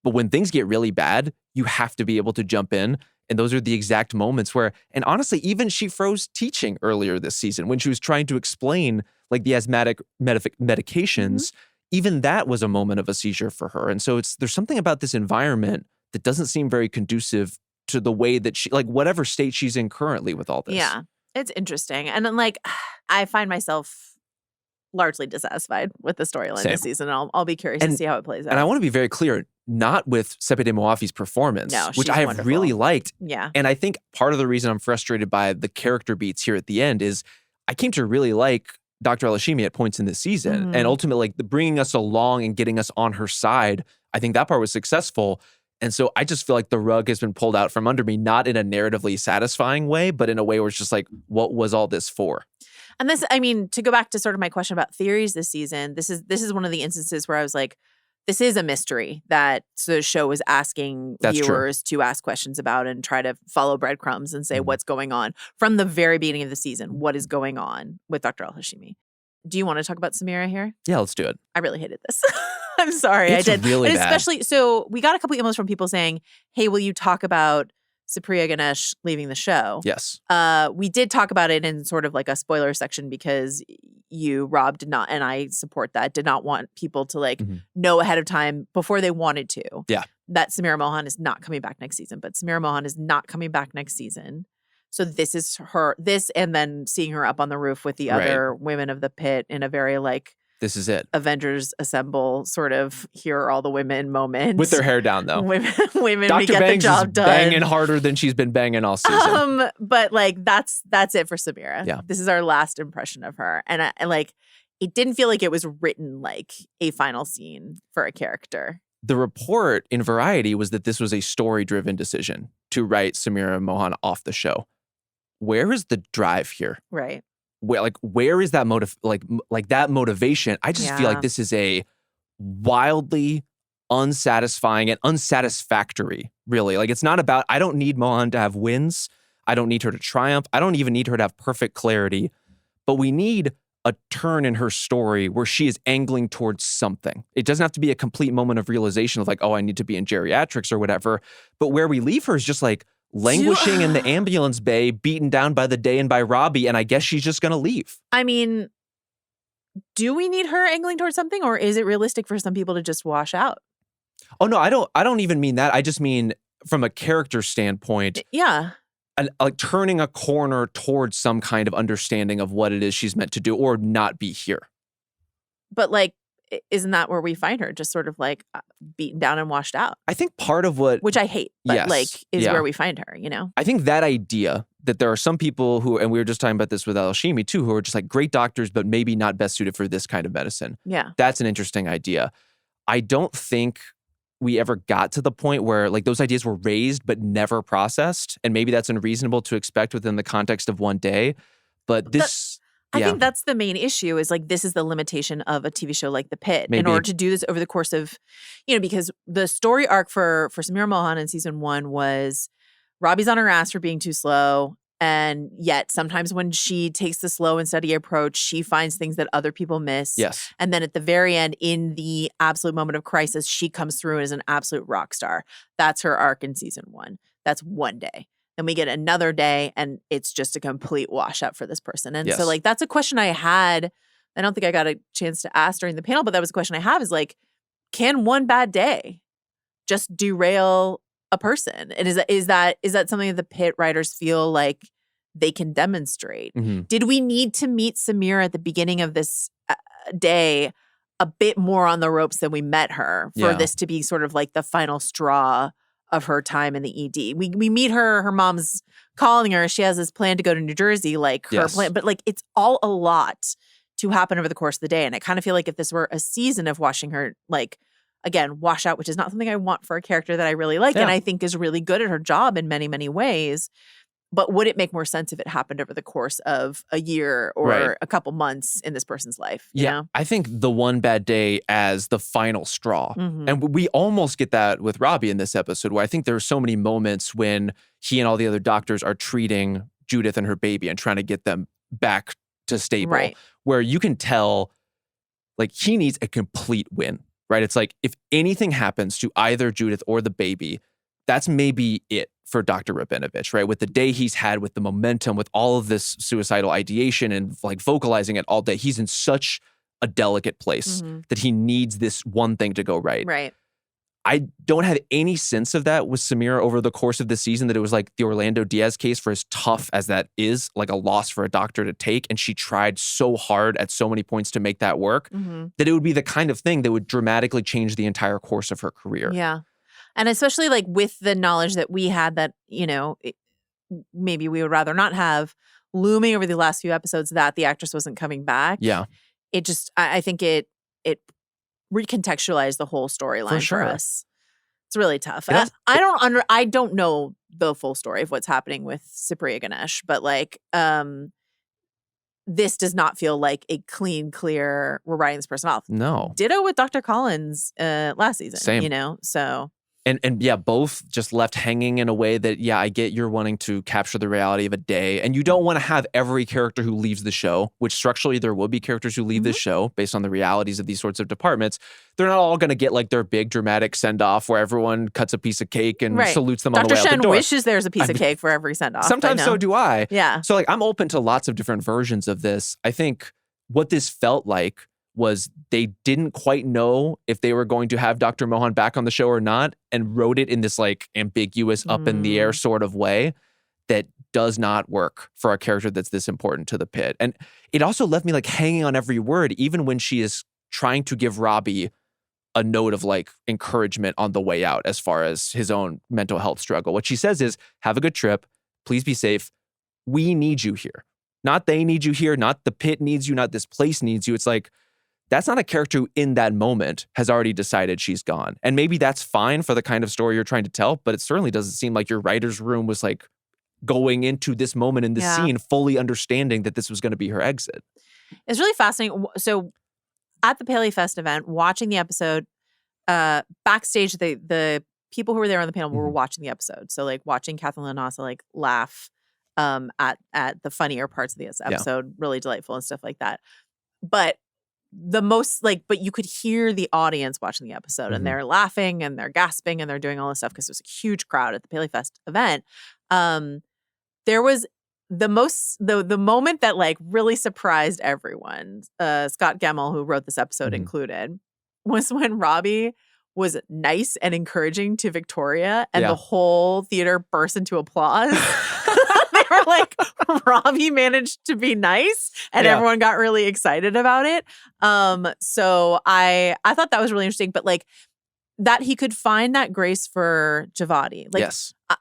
But when things get really bad, you have to be able to jump in. And those are the exact moments where, and honestly, even she froze teaching earlier this season when she was trying to explain like the asthmatic medications. Even that was a moment of a seizure for her. And so there's something about this environment that doesn't seem very conducive to the way that she, like whatever state she's in currently with all this. Yeah, it's interesting. And then I find myself largely dissatisfied with the storyline this season. I'll be curious to see how it plays out. And I want to be very clear, not with Sepideh Moafi's performance, which I have really liked. Yeah. And I think part of the reason I'm frustrated by the character beats here at the end is I came to really like Dr. Al-Hashimi at points in this season. And ultimately, the bringing us along and getting us on her side, I think that part was successful. And so I just feel like the rug has been pulled out from under me, not in a narratively satisfying way, but in a way where it's just like, what was all this for? And this, to go back to sort of my question about theories this season, this is one of the instances where I was like, this is a mystery that the show was asking viewers to ask questions about and try to follow breadcrumbs and say what's going on from the very beginning of the season. What is going on with Dr. Al-Hashimi? Do you want to talk about Samira here? Yeah, let's do it. I really hated this. I'm sorry. It's I did. Really and bad. Especially, so we got a couple emails from people saying, hey, will you talk about Supriya Ganesh leaving the show? Yes. We did talk about it in sort of like a spoiler section because Rob did not, and I support that, did not want people to know ahead of time before they wanted to. Yeah. That Samira Mohan is not coming back next season. But Samira Mohan is not coming back next season. So this is and then seeing her up on the roof with the other women of the pit in a very this is it. Avengers Assemble sort of here are all the women moment. With their hair down though. Women Dr. we get Bangs the job is done. Banging harder than she's been banging all season. But that's it for Samira. Yeah. This is our last impression of her. And I it didn't feel like it was written like a final scene for a character. The report in Variety was that this was a story-driven decision to write Samira Mohan off the show. Where is the drive here? Right. Where is that that motivation? I just feel like this is a wildly unsatisfying and unsatisfactory, really. It's not about, I don't need Mohan to have wins. I don't need her to triumph. I don't even need her to have perfect clarity. But we need a turn in her story where she is angling towards something. It doesn't have to be a complete moment of realization of I need to be in geriatrics or whatever. But where we leave her is just languishing in the ambulance bay, beaten down by the day and by Robby, and I guess she's just going to leave. Do we need her angling towards something, or is it realistic for some people to just wash out? Oh no, I don't even mean that. I just mean from a character standpoint. Yeah. Turning a corner towards some kind of understanding of what it is she's meant to do or not be here. But isn't that where we find her? Just sort of beaten down and washed out. I think part of which I hate, but is where we find her, I think that idea that there are some people who, and we were just talking about this with Al-Hashimi too, who are just great doctors, but maybe not best suited for this kind of medicine. Yeah. That's an interesting idea. I don't think we ever got to the point where those ideas were raised but never processed. And maybe that's unreasonable to expect within the context of one day. But this... I think that's the main issue is this is the limitation of a TV show like The Pitt. Maybe. In order to do this over the course of, because the story arc for Samira Mohan in season 1 was Robby's on her ass for being too slow. And yet sometimes when she takes the slow and steady approach, she finds things that other people miss. Yes. And then at the very end, in the absolute moment of crisis, she comes through as an absolute rock star. That's her arc in season 1. That's one day. And we get another day and it's just a complete washout for this person. And so that's a question I had. I don't think I got a chance to ask during the panel, but that was a question I have is can one bad day just derail a person? And is that something that the Pitt writers feel like they can demonstrate? Mm-hmm. Did we need to meet Samira at the beginning of this day a bit more on the ropes than we met her for this to be sort of the final straw of her time in the ED? We meet her mom's calling her. She has this plan to go to New Jersey, her plan, but it's all a lot to happen over the course of the day. And I kind of feel like if this were a season of watching her again, wash out, which is not something I want for a character that I really like and I think is really good at her job in many, many ways. But would it make more sense if it happened over the course of a year or a couple months in this person's life? You know? I think the one bad day as the final straw. And we almost get that with Robby in this episode, where I think there are so many moments when he and all the other doctors are treating Judith and her baby and trying to get them back to stable, where you can tell like he needs a complete win, right? It's like if anything happens to either Judith or the baby, that's maybe it for Dr. Rabinovich, right? With the day he's had, with the momentum, with all of this suicidal ideation and like vocalizing it all day, he's in such a delicate place that he needs this one thing to go right. Right. I don't have any sense of that with Samira over the course of the season, that it was like the Orlando Diaz case, for as tough as that is, like a loss for a doctor to take. And she tried so hard at so many points to make that work, that it would be the kind of thing that would dramatically change the entire course of her career. Yeah. And especially like with the knowledge that we had that, you know, maybe we would rather not have looming over the last few episodes that the actress wasn't coming back. Yeah. It just, I think it recontextualized the whole storyline for us. It's really tough. I don't know the full story of what's happening with Supriya Ganesh, but like, this does not feel like a clean, clear, we're writing this person off. No. Ditto with Dr. Collins last season. Same. You know, so. And yeah, both just left hanging in a way that, yeah, I get you're wanting to capture the reality of a day. And you don't want to have every character who leaves the show, which structurally there will be characters who leave this show based on the realities of these sorts of departments. They're not all going to get like their big dramatic send-off where everyone cuts a piece of cake and salutes them on the way out the door. Dr. Shen wishes there's a piece of cake for every send-off. Sometimes so do I. Yeah. So like I'm open to lots of different versions of this. I think what this felt like was they didn't quite know if they were going to have Dr. Mohan back on the show or not, and wrote it in this like ambiguous up in the air sort of way that does not work for a character that's this important to the Pitt. And it also left me like hanging on every word, even when she is trying to give Robby a note of like encouragement on the way out as far as his own mental health struggle. What she says is, have a good trip. Please be safe. We need you here. Not they need you here. Not the Pitt needs you. Not this place needs you. It's like, that's not a character who in that moment has already decided she's gone. And maybe that's fine for the kind of story you're trying to tell, but it certainly doesn't seem like your writer's room was like going into this moment in this scene fully understanding that this was going to be her exit. It's really fascinating. So at the Paley Fest event, watching the episode, backstage, the people who were there on the panel were watching the episode. So like watching Kathleen Lanasa like laugh at the funnier parts of this episode, really delightful and stuff like that. But but you could hear the audience watching the episode and they're laughing and they're gasping and they're doing all this stuff because it was a huge crowd at the Paley Fest event. There was the moment that like really surprised everyone, Scott Gemmell, who wrote this episode, included, was when Robby was nice and encouraging to Victoria and the whole theater burst into applause. They were like, Robby managed to be nice and everyone got really excited about it. So I thought that was really interesting, but like that he could find that grace for Javadi. Like,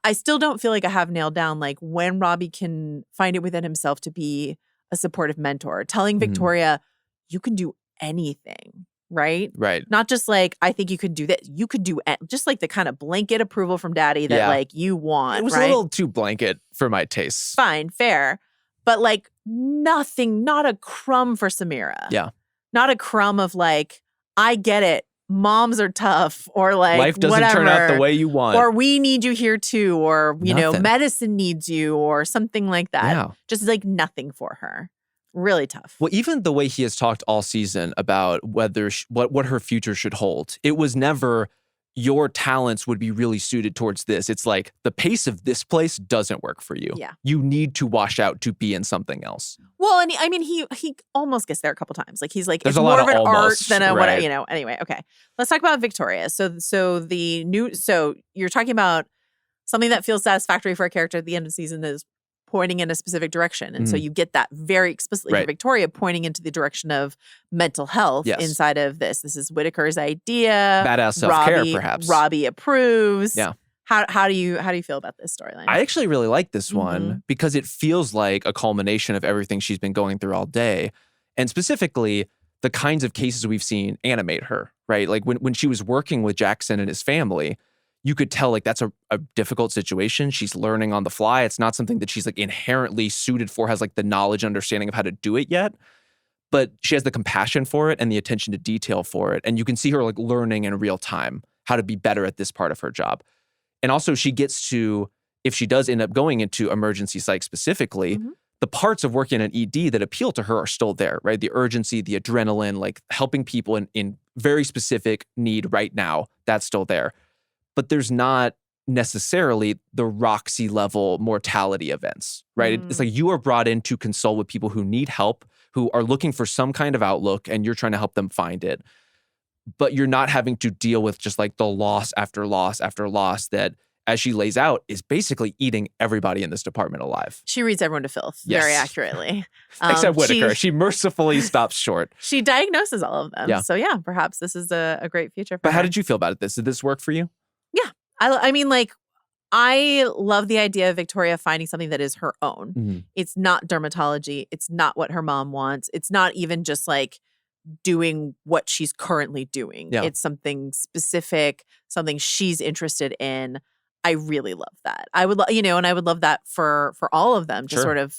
I still don't feel like I have nailed down like when Robby can find it within himself to be a supportive mentor, telling Victoria, you can do anything. Right? Not just like, I think you could do that. You could do just like the kind of blanket approval from daddy that like you want. It was a little too blanket for my tastes. Fine, fair. But like nothing, not a crumb for Samira. Yeah. Not a crumb of like, I get it. Moms are tough, or like life doesn't whatever, turn out the way you want, or we need you here too, or you know, medicine needs you, or something like that. Yeah. Just like nothing for her. Really tough. Well, even the way he has talked all season about whether what her future should hold, it was never your talents would be really suited towards this. It's like the pace of this place doesn't work for you. Yeah. You need to wash out to be in something else. Well, and I mean, he almost gets there a couple times. Like he's like, there's it's a lot more of an art almost, than a right. what, you know. Anyway, okay. Let's talk about Victoria. So you're talking about something that feels satisfactory for a character at the end of the season that is pointing in a specific direction. And so you get that very explicitly for Victoria, pointing into the direction of mental health inside of this. This is Whittaker's idea. Badass self-care, perhaps. Robby approves. Yeah. How do you feel about this storyline? I actually really like this one because it feels like a culmination of everything she's been going through all day. And specifically, the kinds of cases we've seen animate her, right? Like when she was working with Jackson and his family, you could tell like that's a difficult situation. She's learning on the fly. It's not something that she's like inherently suited for, has like the knowledge, understanding of how to do it yet. But she has the compassion for it and the attention to detail for it. And you can see her like learning in real time how to be better at this part of her job. And also she gets to, if she does end up going into emergency psych specifically, the parts of working in ED that appeal to her are still there, right? The urgency, the adrenaline, like helping people in very specific need right now, that's still there. But there's not necessarily the Roxy level mortality events, right? It's like you are brought in to consult with people who need help, who are looking for some kind of outlook, and you're trying to help them find it. But you're not having to deal with just like the loss after loss after loss that, as she lays out, is basically eating everybody in this department alive. She reads everyone to filth very accurately. Except Whitaker. She mercifully stops short. She diagnoses all of them. Yeah. So yeah, perhaps this is a great future for But her. how did you feel about it? Did this work for you? Yeah. I mean, like, I love the idea of Victoria finding something that is her own. It's not dermatology. It's not what her mom wants. It's not even just like doing what she's currently doing. Yeah. It's something specific, something she's interested in. I really love that. I would, and I would love that for all of them to sort of,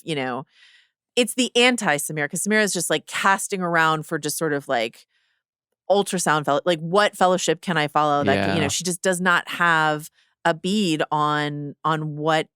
it's the anti-Samira, because Samira is just like casting around for just sort of like ultrasound, like what fellowship can I follow? That she just does not have a bead on what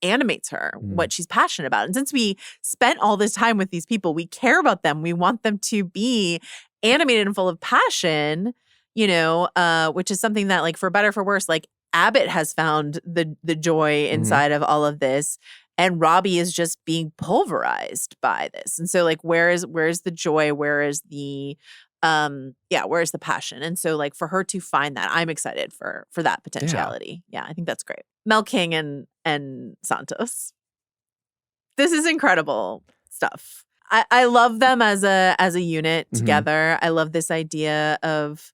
animates her, what she's passionate about. And since we spent all this time with these people, we care about them. We want them to be animated and full of passion, which is something that, like, for better or for worse, like Abbott has found the joy inside of all of this, and Robby is just being pulverized by this. And so, like, where's the joy? Where is the where's the passion? And so, like, for her to find that, I'm excited for that potentiality. Yeah, I think that's great. Mel King and Santos. This is incredible stuff. I love them as a unit together. I love this idea of,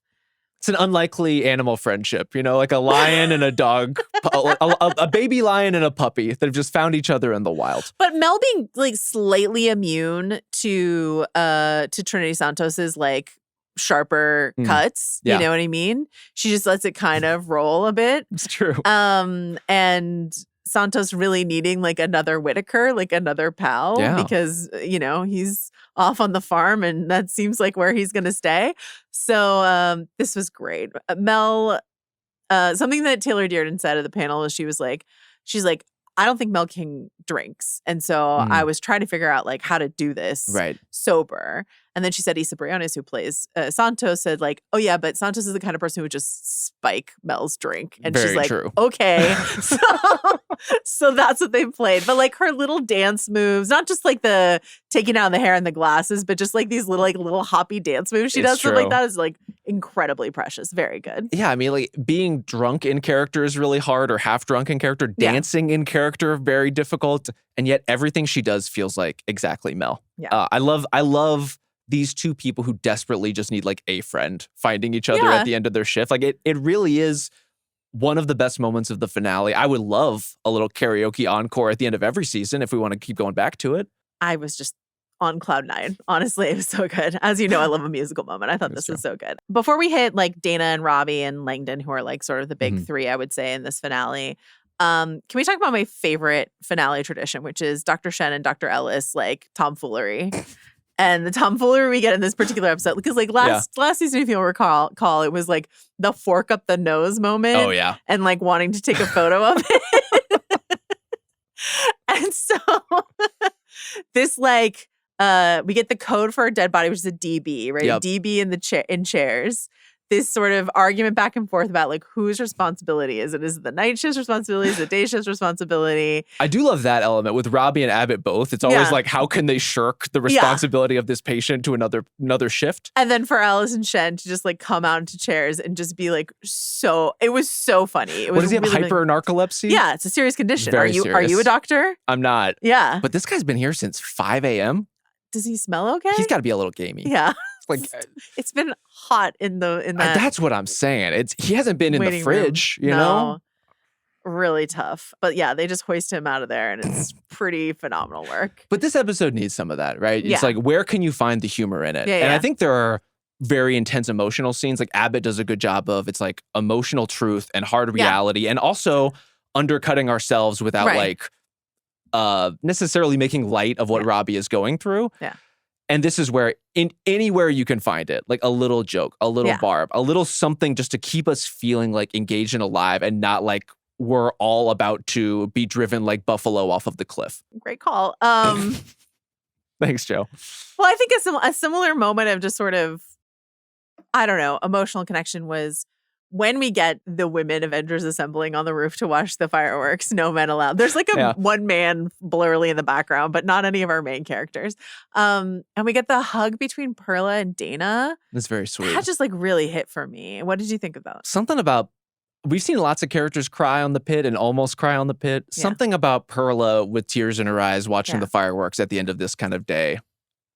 it's an unlikely animal friendship, like a lion and a dog, a baby lion and a puppy that have just found each other in the wild. But Mel being like slightly immune to Trinity Santos's like sharper cuts, you know what I mean? She just lets it kind of roll a bit. It's true. And Santos really needing like another Whitaker, like another pal, because he's off on the farm and that seems like where he's going to stay. So this was great. Mel, something that Taylor Dearden said at the panel was she's like, I don't think Mel King drinks. And so I was trying to figure out like how to do this sober. And then she said Issa Briones, who plays Santos, said like, oh yeah, but Santos is the kind of person who would just spike Mel's drink. And Very she's like, true. Okay. So that's what they played. But like her little dance moves, not just like the taking down the hair and the glasses, but just like these little hoppy dance moves she does. Stuff like that is like incredibly precious. Very good. Yeah, I mean, like being drunk in character is really hard, or half drunk in character. Dancing in character, very difficult. And yet everything she does feels like exactly Mel. Yeah. I love these two people who desperately just need like a friend finding each other at the end of their shift. Like it really is one of the best moments of the finale. I would love a little karaoke encore at the end of every season if we want to keep going back to it. I was just on cloud nine. Honestly, it was so good. As you know, I love a musical moment. I thought this was so good. Before we hit like Dana and Robby and Langdon, who are like sort of the big three, I would say, in this finale, can we talk about my favorite finale tradition, which is Dr. Shen and Dr. Ellis like tomfoolery? And the tomfoolery we get in this particular episode, because like last season, if you'll recall, it was like the fork up the nose moment. Oh yeah, and like wanting to take a photo of it. And so this like we get the code for a dead body, which is a DB, right? Yep. DB in chairs. This sort of argument back and forth about like whose responsibility is it? Is it the night shift's responsibility? Is it the day shift's responsibility? I do love that element with Robby and Abbott both. It's always like, how can they shirk the responsibility of this patient to another shift? And then for Alice and Shen to just like come out into chairs and just be like, it was so funny. It was what does he have, hyper-narcolepsy? Yeah, it's a serious condition. Very Are you a doctor? I'm not. Yeah. But this guy's been here since 5 a.m. Does he smell okay? He's got to be a little gamey. Yeah. Like it's been hot in that. That's what I'm saying. He hasn't been in the fridge, you know? Really tough. But yeah, they just hoist him out of there and it's pretty phenomenal work. But this episode needs some of that, right? It's like, where can you find the humor in it? Yeah, and I think there are very intense emotional scenes. Like Abbott does a good job of, it's like emotional truth and hard reality, and also undercutting ourselves without like necessarily making light of what Robby is going through. Yeah. And this is where, in anywhere you can find it, like a little joke, a little barb, a little something just to keep us feeling like engaged and alive, and not like we're all about to be driven like buffalo off of the cliff. Great call. Thanks, Joe. Well, I think a similar moment of just sort of, I don't know, emotional connection was when we get the women Avengers assembling on the roof to watch the fireworks. No men allowed. There's like a one man blurrily in the background, but not any of our main characters. And we get the hug between Perla and Dana. That's very sweet. That just like really hit for me. What did you think of that? Something about, we've seen lots of characters cry on the Pit and almost cry on the Pit. Something about Perla with tears in her eyes watching the fireworks at the end of this kind of day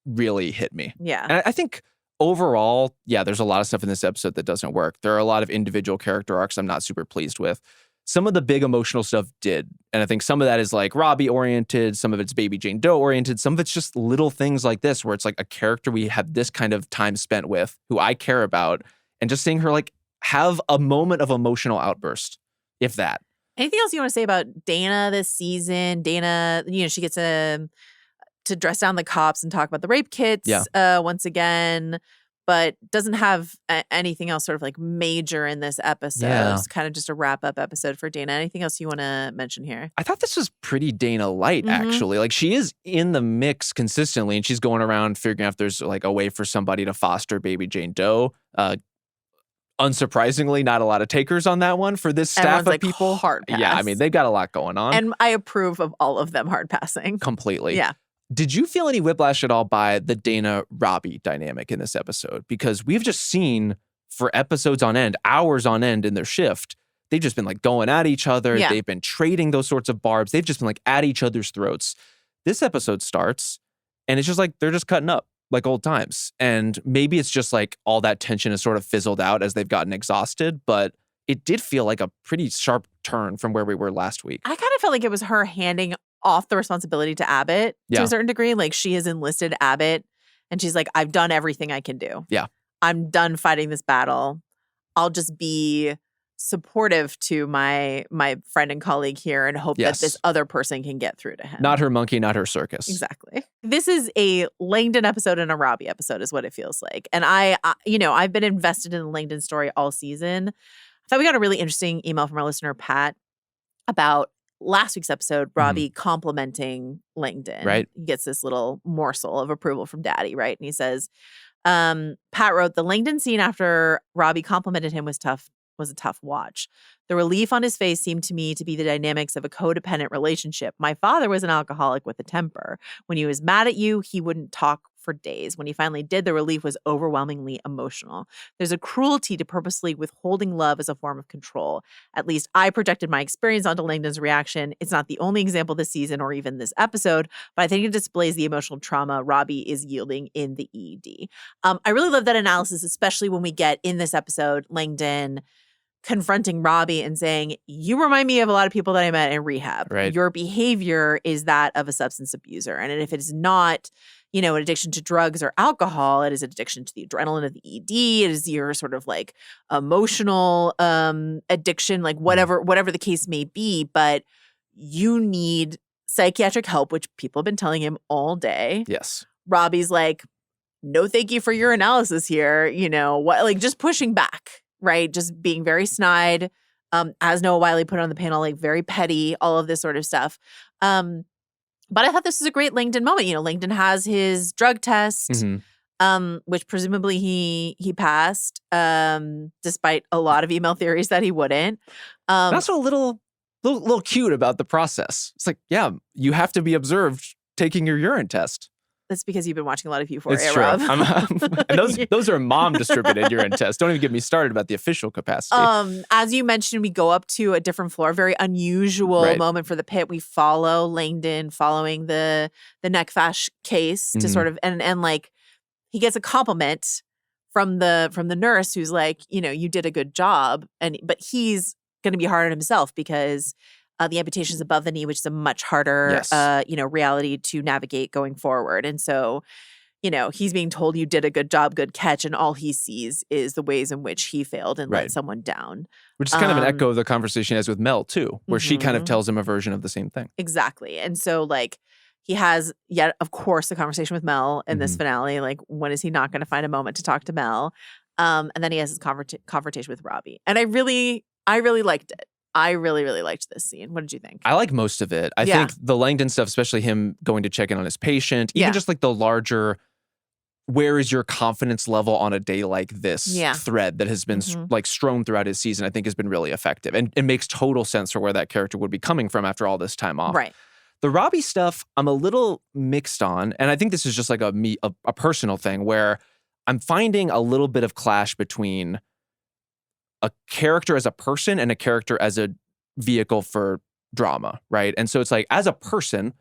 really hit me. Yeah. And I think overall, there's a lot of stuff in this episode that doesn't work. There are a lot of individual character arcs I'm not super pleased with. Some of the big emotional stuff did. And I think some of that is like Robby oriented, some of it's Baby Jane Doe oriented, some of it's just little things like this where it's like a character we have this kind of time spent with who I care about, and just seeing her like have a moment of emotional outburst, if that. Anything else you want to say about Dana this season? Dana, she gets to dress down the cops and talk about the rape kits once again, but doesn't have anything else sort of like major in this episode. Yeah. It's kind of just a wrap-up episode for Dana. Anything else you want to mention here? I thought this was pretty Dana light, actually. Like, she is in the mix consistently, and she's going around figuring out if there's like a way for somebody to foster Baby Jane Doe. Unsurprisingly, not a lot of takers on that one for this staff Everyone's of like people. Hard pass. Yeah, I mean, they've got a lot going on. And I approve of all of them hard passing. Completely. Yeah. Did you feel any whiplash at all by the Dana-Robby dynamic in this episode? Because we've just seen for episodes on end, hours on end in their shift, they've just been like going at each other. Yeah. They've been trading those sorts of barbs. They've just been like at each other's throats. This episode starts and it's just like they're just cutting up like old times. And maybe it's just like all that tension has sort of fizzled out as they've gotten exhausted, but it did feel like a pretty sharp turn from where we were last week. I kind of felt like it was her handing off the responsibility to Abbott to a certain degree. Like, she has enlisted Abbott and she's like, I've done everything I can do. Yeah. I'm done fighting this battle. I'll just be supportive to my friend and colleague here and hope that this other person can get through to him. Not her monkey, not her circus. Exactly. This is a Langdon episode and a Robby episode is what it feels like. And I've been invested in the Langdon story all season. I thought we got a really interesting email from our listener, Pat, about last week's episode, Robby complimenting Langdon. Right. He gets this little morsel of approval from Daddy, right? And he says, Pat wrote, the Langdon scene after Robby complimented him was a tough watch. The relief on his face seemed to me to be the dynamics of a codependent relationship. My father was an alcoholic with a temper. When he was mad at you, he wouldn't talk for days. When he finally did, the relief was overwhelmingly emotional. There's a cruelty to purposely withholding love as a form of control. At least I projected my experience onto Langdon's reaction. It's not the only example this season or even this episode, but I think it displays the emotional trauma Robby is yielding in the ED. I really love that analysis, especially when we get in this episode, Langdon confronting Robby and saying, you remind me of a lot of people that I met in rehab. Right. Your behavior is that of a substance abuser. And if it is not, an addiction to drugs or alcohol, it is an addiction to the adrenaline of the ED. It is your sort of like emotional addiction, like whatever the case may be. But you need psychiatric help, which people have been telling him all day. Yes. Robby's like, no, thank you for your analysis here. Just pushing back. Right. Just being very snide. As Noah Wiley put on the panel, like very petty, all of this sort of stuff. But I thought this was a great Langdon moment. Langdon has his drug test, which presumably he passed, despite a lot of email theories that he wouldn't. Also a little cute about the process. It's like, yeah, you have to be observed taking your urine test. That's because you've been watching a lot of Euphoria, it's true. Rob. And those are mom-distributed urine tests. Don't even get me started about the official capacity. As you mentioned, we go up to a different floor. Very unusual moment for the Pit. We follow Langdon following the neckfash case to sort of and like he gets a compliment from the nurse who's like, you did a good job, but he's going to be hard on himself because the amputation is above the knee, which is a much harder, reality to navigate going forward. And so, he's being told you did a good job, good catch, and all he sees is the ways in which he failed and let someone down. Which is kind of an echo of the conversation he has with Mel, too, where she kind of tells him a version of the same thing. Exactly. And so, like, he has yet, of course, the conversation with Mel in this finale. Like, when is he not going to find a moment to talk to Mel? And then he has his confrontation with Robby. And I really liked it. I really, really liked this scene. What did you think? I like most of it. I think the Langdon stuff, especially him going to check in on his patient, even just like the larger, where is your confidence level on a day like this thread that has been like strewn throughout his season, I think has been really effective. And it makes total sense for where that character would be coming from after all this time off. Right. The Robby stuff, I'm a little mixed on. And I think this is just like a personal thing where I'm finding a little bit of clash between a character as a person and a character as a vehicle for drama, right? And so it's like, as a person,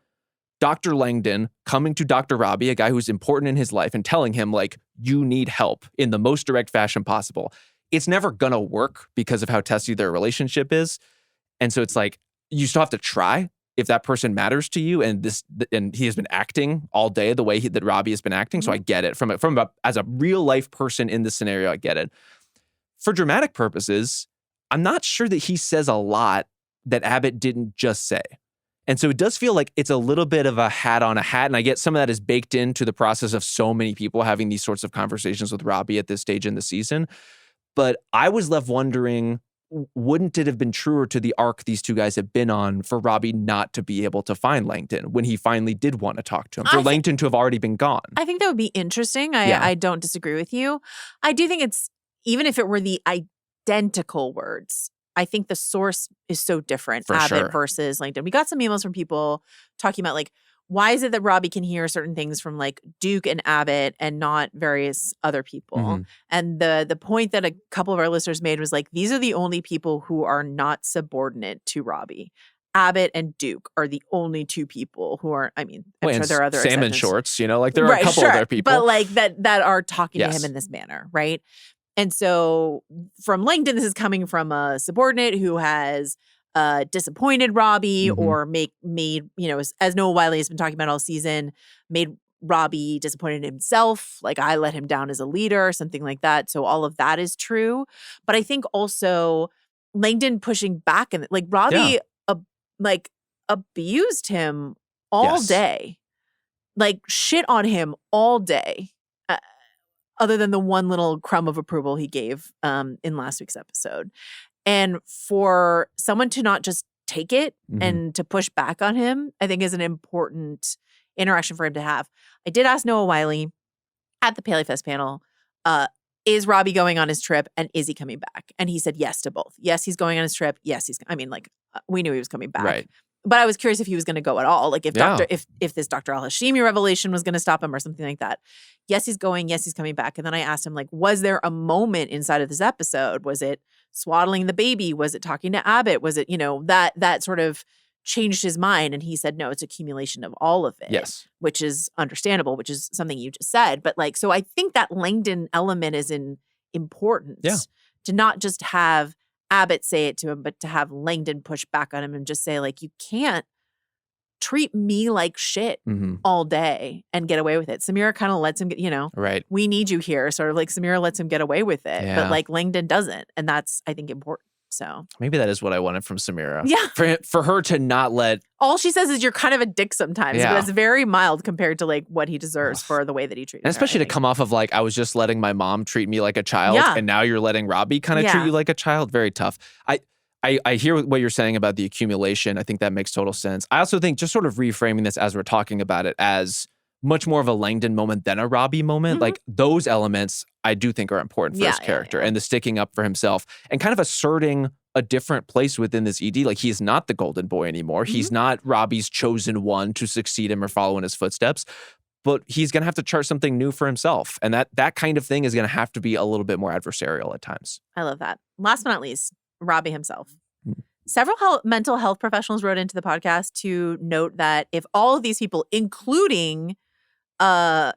Dr. Langdon coming to Dr. Robby, a guy who's important in his life, and telling him, like, you need help in the most direct fashion possible. It's never gonna work because of how testy their relationship is. And so it's like, you still have to try if that person matters to you. And he has been acting all day the way that Robby has been acting. So I get it. As a real life person in this scenario, I get it. For dramatic purposes, I'm not sure that he says a lot that Abbott didn't just say. And so it does feel like it's a little bit of a hat on a hat. And I get some of that is baked into the process of so many people having these sorts of conversations with Robby at this stage in the season. But I was left wondering, wouldn't it have been truer to the arc these two guys have been on for Robby not to be able to find Langdon when he finally did want to talk to him? For Langdon to have already been gone. I think that would be interesting. I don't disagree with you. I do think it's, even if it were the identical words, I think the source is so different. For Abbott sure. versus Langdon. We got some emails from people talking about, like, why is it that Robby can hear certain things from, like, Duke and Abbott and not various other people? And the point that a couple of our listeners made was, like, these are the only people who are not subordinate to Robby. Abbott and Duke are the only two people who are, I'm sure there are other salmon shorts, like there are a couple other people. But, like, that are talking to him in this manner, right? And so from Langdon, this is coming from a subordinate who has disappointed Robby or made, as Noah Wiley has been talking about all season, made Robby disappointed in himself. Like, I let him down as a leader, something like that. So all of that is true. But I think also Langdon pushing back, and like Robby abused him all day, like shit on him all day. Other than the one little crumb of approval he gave in last week's episode. And for someone to not just take it and to push back on him, I think is an important interaction for him to have. I did ask Noah Wiley at the Paley Fest panel, is Robby going on his trip and is he coming back? And he said yes to both. Yes, he's going on his trip. Yes, we knew he was coming back. Right. But I was curious if he was going to go at all. Like, if this Dr. Al-Hashimi revelation was going to stop him or something like that. Yes, he's going. Yes, he's coming back. And then I asked him, like, was there a moment inside of this episode? Was it swaddling the baby? Was it talking to Abbott? Was it, that sort of changed his mind? And he said, no, it's accumulation of all of it. Yes. Which is understandable, which is something you just said. But, like, so I think that Langdon element is important. Yeah. To not just have Abbott say it to him, but to have Langdon push back on him and just say, like, you can't treat me like shit all day and get away with it. Samira kind of lets him get, right. We need you here. Sort of like Samira lets him get away with it, but like Langdon doesn't. And that's, I think, important. So maybe that is what I wanted from Samira. Yeah. For her to not let. All she says is you're kind of a dick sometimes, but it's very mild compared to like what he deserves for the way that he treated her. And especially to come off of like, I was just letting my mom treat me like a child and now you're letting Robby kind of treat you like a child. Very tough. I hear what you're saying about the accumulation. I think that makes total sense. I also think just sort of reframing this as we're talking about it as much more of a Langdon moment than a Robby moment. Like those elements I do think are important for his character and the sticking up for himself and kind of asserting a different place within this ED. Like he's not the golden boy anymore. He's not Robby's chosen one to succeed him or follow in his footsteps, but he's going to have to chart something new for himself. And that kind of thing is going to have to be a little bit more adversarial at times. I love that. Last but not least, Robby himself. Several mental health professionals wrote into the podcast to note that if all of these people, including, a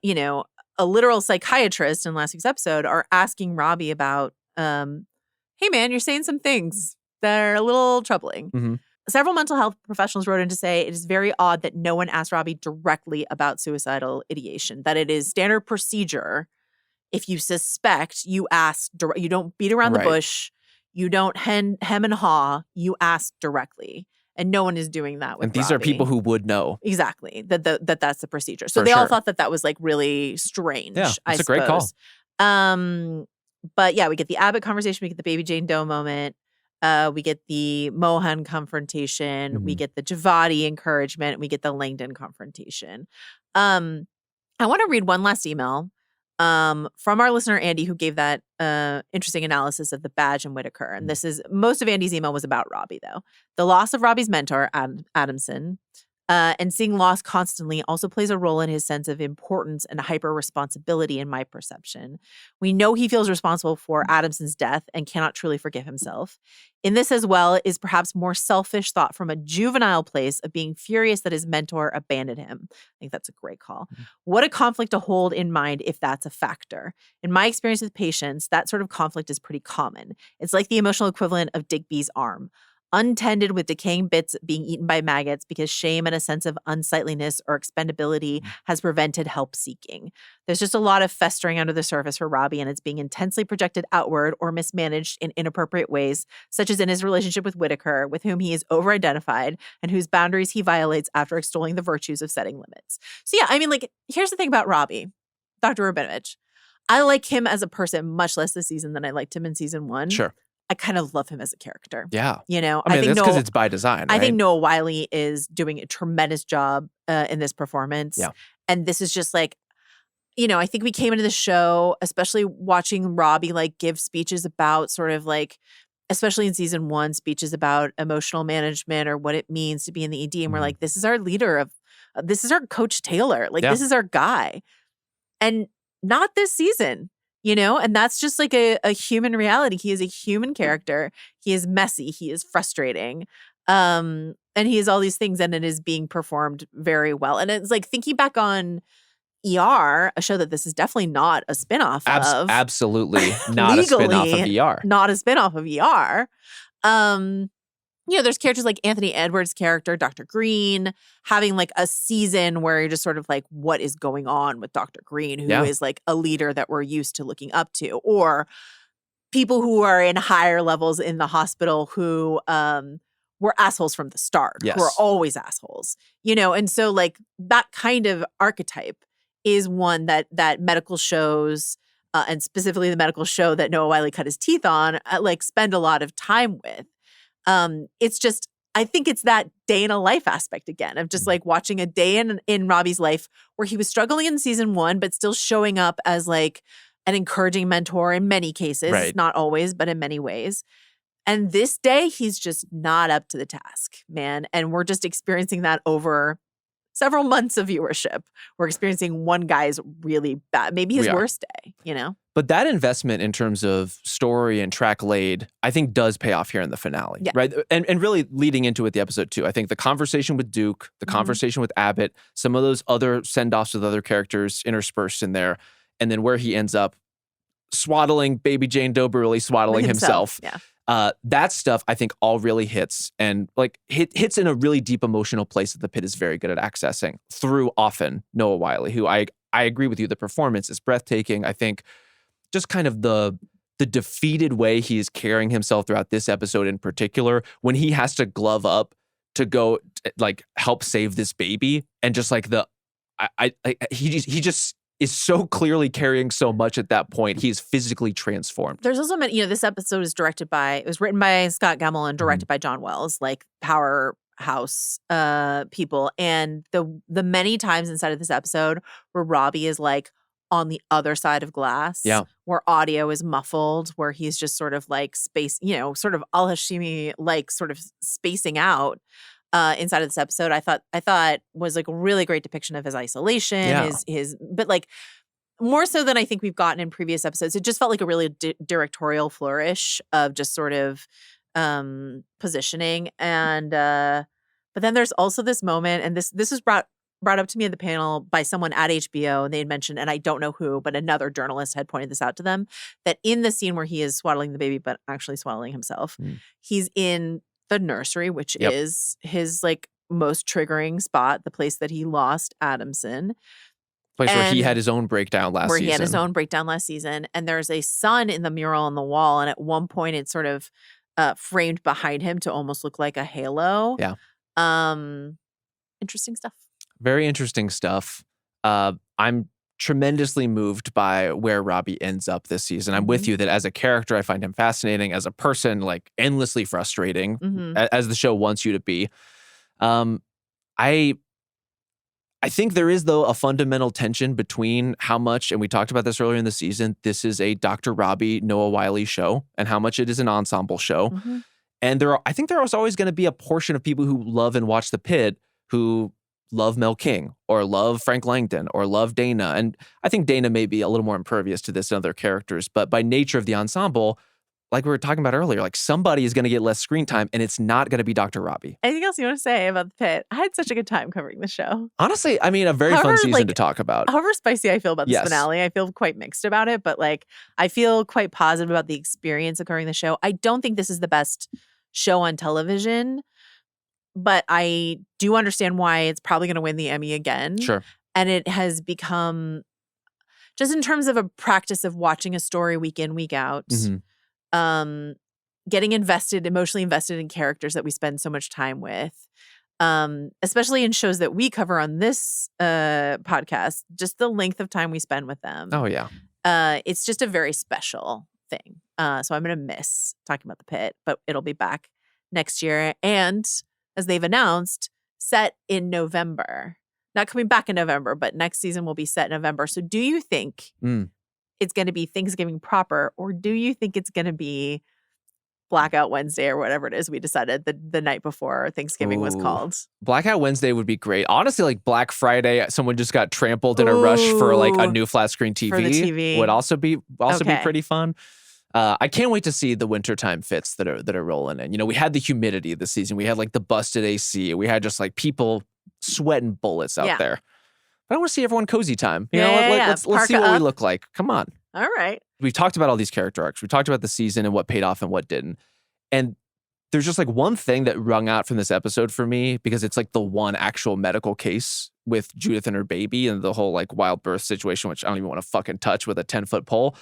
literal psychiatrist in last week's episode, are asking Robby about, hey man, you're saying some things that are a little troubling. Several mental health professionals wrote in to say it is very odd that no one asked Robby directly about suicidal ideation, that it is standard procedure. If you suspect, you ask, you don't beat around the bush, you don't hem and haw, you ask directly. And no one is doing that with And these Robby. are people who would know. Exactly, that's the procedure. So they all thought that was like really strange, yeah, I it's a suppose. great call. But yeah, we get the Abbott conversation, we get the Baby Jane Doe moment. We get the Mohan confrontation. We get the Javadi encouragement. We get the Langdon confrontation. I want to read one last email from our listener, Andy, who gave that interesting analysis of the badge and Whitaker. And this is, most of Andy's email was about Robby, though. The loss of Robby's mentor, Adamson, and seeing loss constantly also plays a role in his sense of importance and hyper-responsibility in my perception. We know he feels responsible for Adamson's death and cannot truly forgive himself. In this as well is perhaps more selfish thought from a juvenile place of being furious that his mentor abandoned him. I think that's a great call. What a conflict to hold in mind if that's a factor. In my experience with patients, that sort of conflict is pretty common. It's like the emotional equivalent of Digby's arm. Untended with decaying bits being eaten by maggots because shame and a sense of unsightliness or expendability has prevented help seeking. There's just a lot of festering under the surface for Robby, and it's being intensely projected outward or mismanaged in inappropriate ways, such as in his relationship with Whitaker, with whom he is over-identified and whose boundaries he violates after extolling the virtues of setting limits. So yeah, I mean, like, here's the thing about Robby, Dr. Rabinovich. I like him as a person much less this season than I liked him in season 1. Sure. I kind of love him as a character. Yeah. You know, I mean, that's because it's by design, right? I think Noah Wiley is doing a tremendous job in this performance. Yeah. And this is just like, you know, I think we came into the show, especially watching Robby like give speeches about sort of like, especially in season 1, speeches about emotional management or what it means to be in the ED. And we're like, this is our leader this is our Coach Taylor. Like, this is our guy. And not this season. You know, and that's just like a human reality. He is a human character. He is messy. He is frustrating. And he is all these things, and it is being performed very well. And it's like thinking back on ER, a show that this is definitely not a spinoff of. Absolutely not a spinoff of ER. Not a spinoff of ER. You know, there's characters like Anthony Edwards' character, Dr. Green, having like a season where you're just sort of like, what is going on with Dr. Green, who is like a leader that we're used to looking up to, or people who are in higher levels in the hospital who were assholes from the start, who are always assholes, you know? And so like that kind of archetype is one that medical shows, and specifically the medical show that Noah Wiley cut his teeth on, like spend a lot of time with. It's just, I think it's that day in a life aspect again of just like watching a day in Robby's life where he was struggling in season 1, but still showing up as like an encouraging mentor in many cases, not always, but in many ways. And this day, he's just not up to the task, man. And we're just experiencing that over several months of viewership. We're experiencing one guy's really bad, maybe his worst day, you know? But that investment in terms of story and track laid, I think does pay off here in the finale, right? And really leading into it, the episode 2, I think the conversation with Duke, the conversation with Abbott, some of those other send-offs with other characters interspersed in there, and then where he ends up swaddling Baby Jane Doe, really swaddling himself. That stuff, I think, all really hits and like hits in a really deep emotional place that the Pitt is very good at accessing through often Noah Wiley, who I agree with you. The performance is breathtaking. I think just kind of the defeated way he is carrying himself throughout this episode in particular, when he has to glove up to go like help save this baby, and just like he just is so clearly carrying so much at that point. He's physically transformed. There's also many, you know, this episode is it was written by Scott Gemmell and directed by John Wells, like powerhouse people. And the many times inside of this episode where Robby is like on the other side of glass, where audio is muffled, where he's just sort of like sort of Al-Hashimi, like sort of spacing out inside of this episode, I thought was like a really great depiction of his isolation, but like more so than I think we've gotten in previous episodes. It just felt like a really directorial flourish of just sort of positioning. And but then there's also this moment, and this was brought up to me at the panel by someone at HBO, and they had mentioned, and I don't know who, but another journalist had pointed this out to them, that in the scene where he is swaddling the baby, but actually swaddling himself, he's in the nursery, which is his like most triggering spot, the place that he lost Adamson. Place where he had his own breakdown last season. Where he had his own breakdown last season. And there's a sun in the mural on the wall. And at one point it's sort of framed behind him to almost look like a halo. Yeah. Interesting stuff. Very interesting stuff. I'm tremendously moved by where Robby ends up this season. I'm with you that as a character, I find him fascinating. As a person, like endlessly frustrating, as the show wants you to be. I think there is, though, a fundamental tension between how much, and we talked about this earlier in the season, this is a Dr. Robby, Noah Wyle show, and how much it is an ensemble show. And I think there is always going to be a portion of people who love and watch The Pitt who love Mel King or love Frank Langdon or love Dana. And I think Dana may be a little more impervious to this than other characters, but by nature of the ensemble, like we were talking about earlier, like somebody is going to get less screen time and it's not going to be Dr. Robby. Anything else you want to say about The Pitt? I had such a good time covering the show. Honestly, I mean, a very fun season to talk about. However spicy I feel about this finale, I feel quite mixed about it, but like I feel quite positive about the experience of covering the show. I don't think this is the best show on television, but I do understand why it's probably going to win the Emmy again. Sure. And it has become, just in terms of a practice of watching a story week in, week out, getting emotionally invested in characters that we spend so much time with, especially in shows that we cover on this podcast, just the length of time we spend with them. Oh, yeah. It's just a very special thing. So I'm going to miss talking about The Pitt, but it'll be back next year. And as they've announced, set in November. Not coming back in November, but next season will be set in November. So do you think it's going to be Thanksgiving proper, or do you think it's going to be Blackout Wednesday or whatever it is we decided the night before Thanksgiving was called? Blackout Wednesday would be great. Honestly, like Black Friday, someone just got trampled in a rush for like a new flat screen TV. For the TV. Would also be pretty fun. I can't wait to see the wintertime fits that are rolling in. You know, we had the humidity this season. We had like the busted AC. We had just like people sweating bullets out there. But I want to see everyone cozy time. You know, let's see what we look like. Come on. All right. We've talked about all these character arcs. We talked about the season and what paid off and what didn't. And there's just like one thing that rung out from this episode for me, because it's like the one actual medical case with Judith and her baby and the whole like wild birth situation, which I don't even want to fucking touch with a 10-foot pole.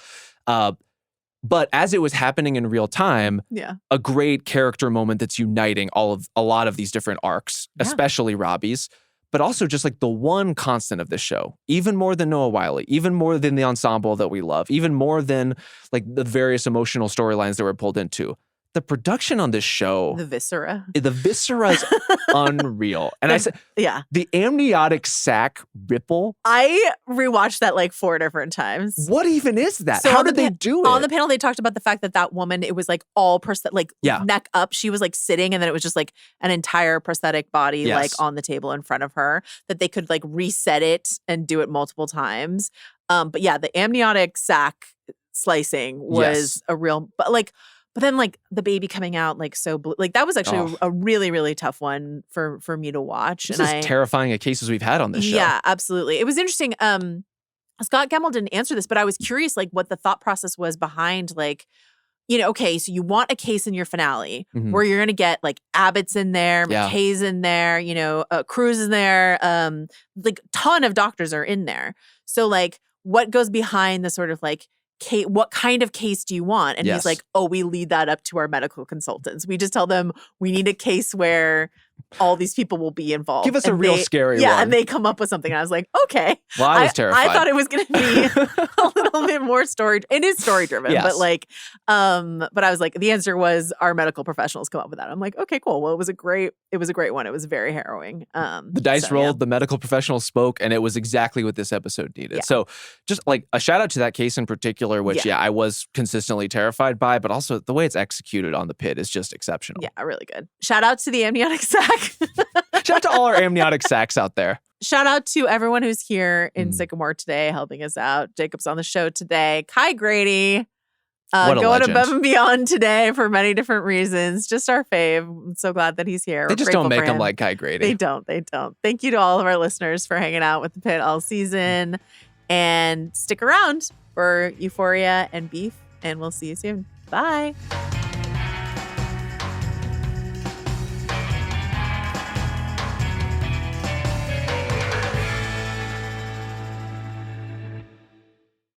But as it was happening in real time, a great character moment that's uniting a lot of these different arcs, especially Robby's, but also just like the one constant of this show, even more than Noah Wyle, even more than the ensemble that we love, even more than like the various emotional storylines that we're pulled into. The production on this show, the viscera is unreal. And I said, the amniotic sac ripple. I rewatched that like 4 different times. What even is that? So how did they do it? On the panel, they talked about the fact that woman, it was like all neck up. She was like sitting, and then it was just like an entire prosthetic body like on the table in front of her, that they could like reset it and do it multiple times. But yeah, the amniotic sac slicing was a real, but then like the baby coming out like so like that was actually a really, really tough one for me to watch. This is terrifying of cases we've had on this show. Yeah, absolutely. It was interesting. Scott Gemmell didn't answer this, but I was curious like what the thought process was behind like, you know, okay, so you want a case in your finale where you're going to get like Abbott's in there, McKay's in there, you know, Cruz in there, like ton of doctors are in there. So like what goes behind the sort of like, what kind of case do you want? And he's like, we lead that up to our medical consultants. We just tell them we need a case where all these people will be involved. Give us a real scary one. Yeah, and they come up with something. And I was like, okay. Well, I was terrified. I thought it was going to be a little bit more story. It is story driven, but like, but I was like, the answer was our medical professionals come up with that. I'm like, okay, cool. Well, it was a great one. It was very harrowing. The dice rolled, the medical professionals spoke, and it was exactly what this episode needed. Yeah. So just like a shout out to that case in particular, which I was consistently terrified by, but also the way it's executed on The Pitt is just exceptional. Yeah, really good. Shout out to the amniotic sac. Shout out to all our amniotic sacs out there. Shout out to everyone who's here in Sycamore today, helping us out. Jacob's on the show today. Kai Grady, going above and beyond today for many different reasons. Just our fave. I'm so glad that he's here. They just don't make him like Kai Grady. They don't. Thank you to all of our listeners for hanging out with The Pitt all season. And stick around for Euphoria and Beef. And we'll see you soon. Bye.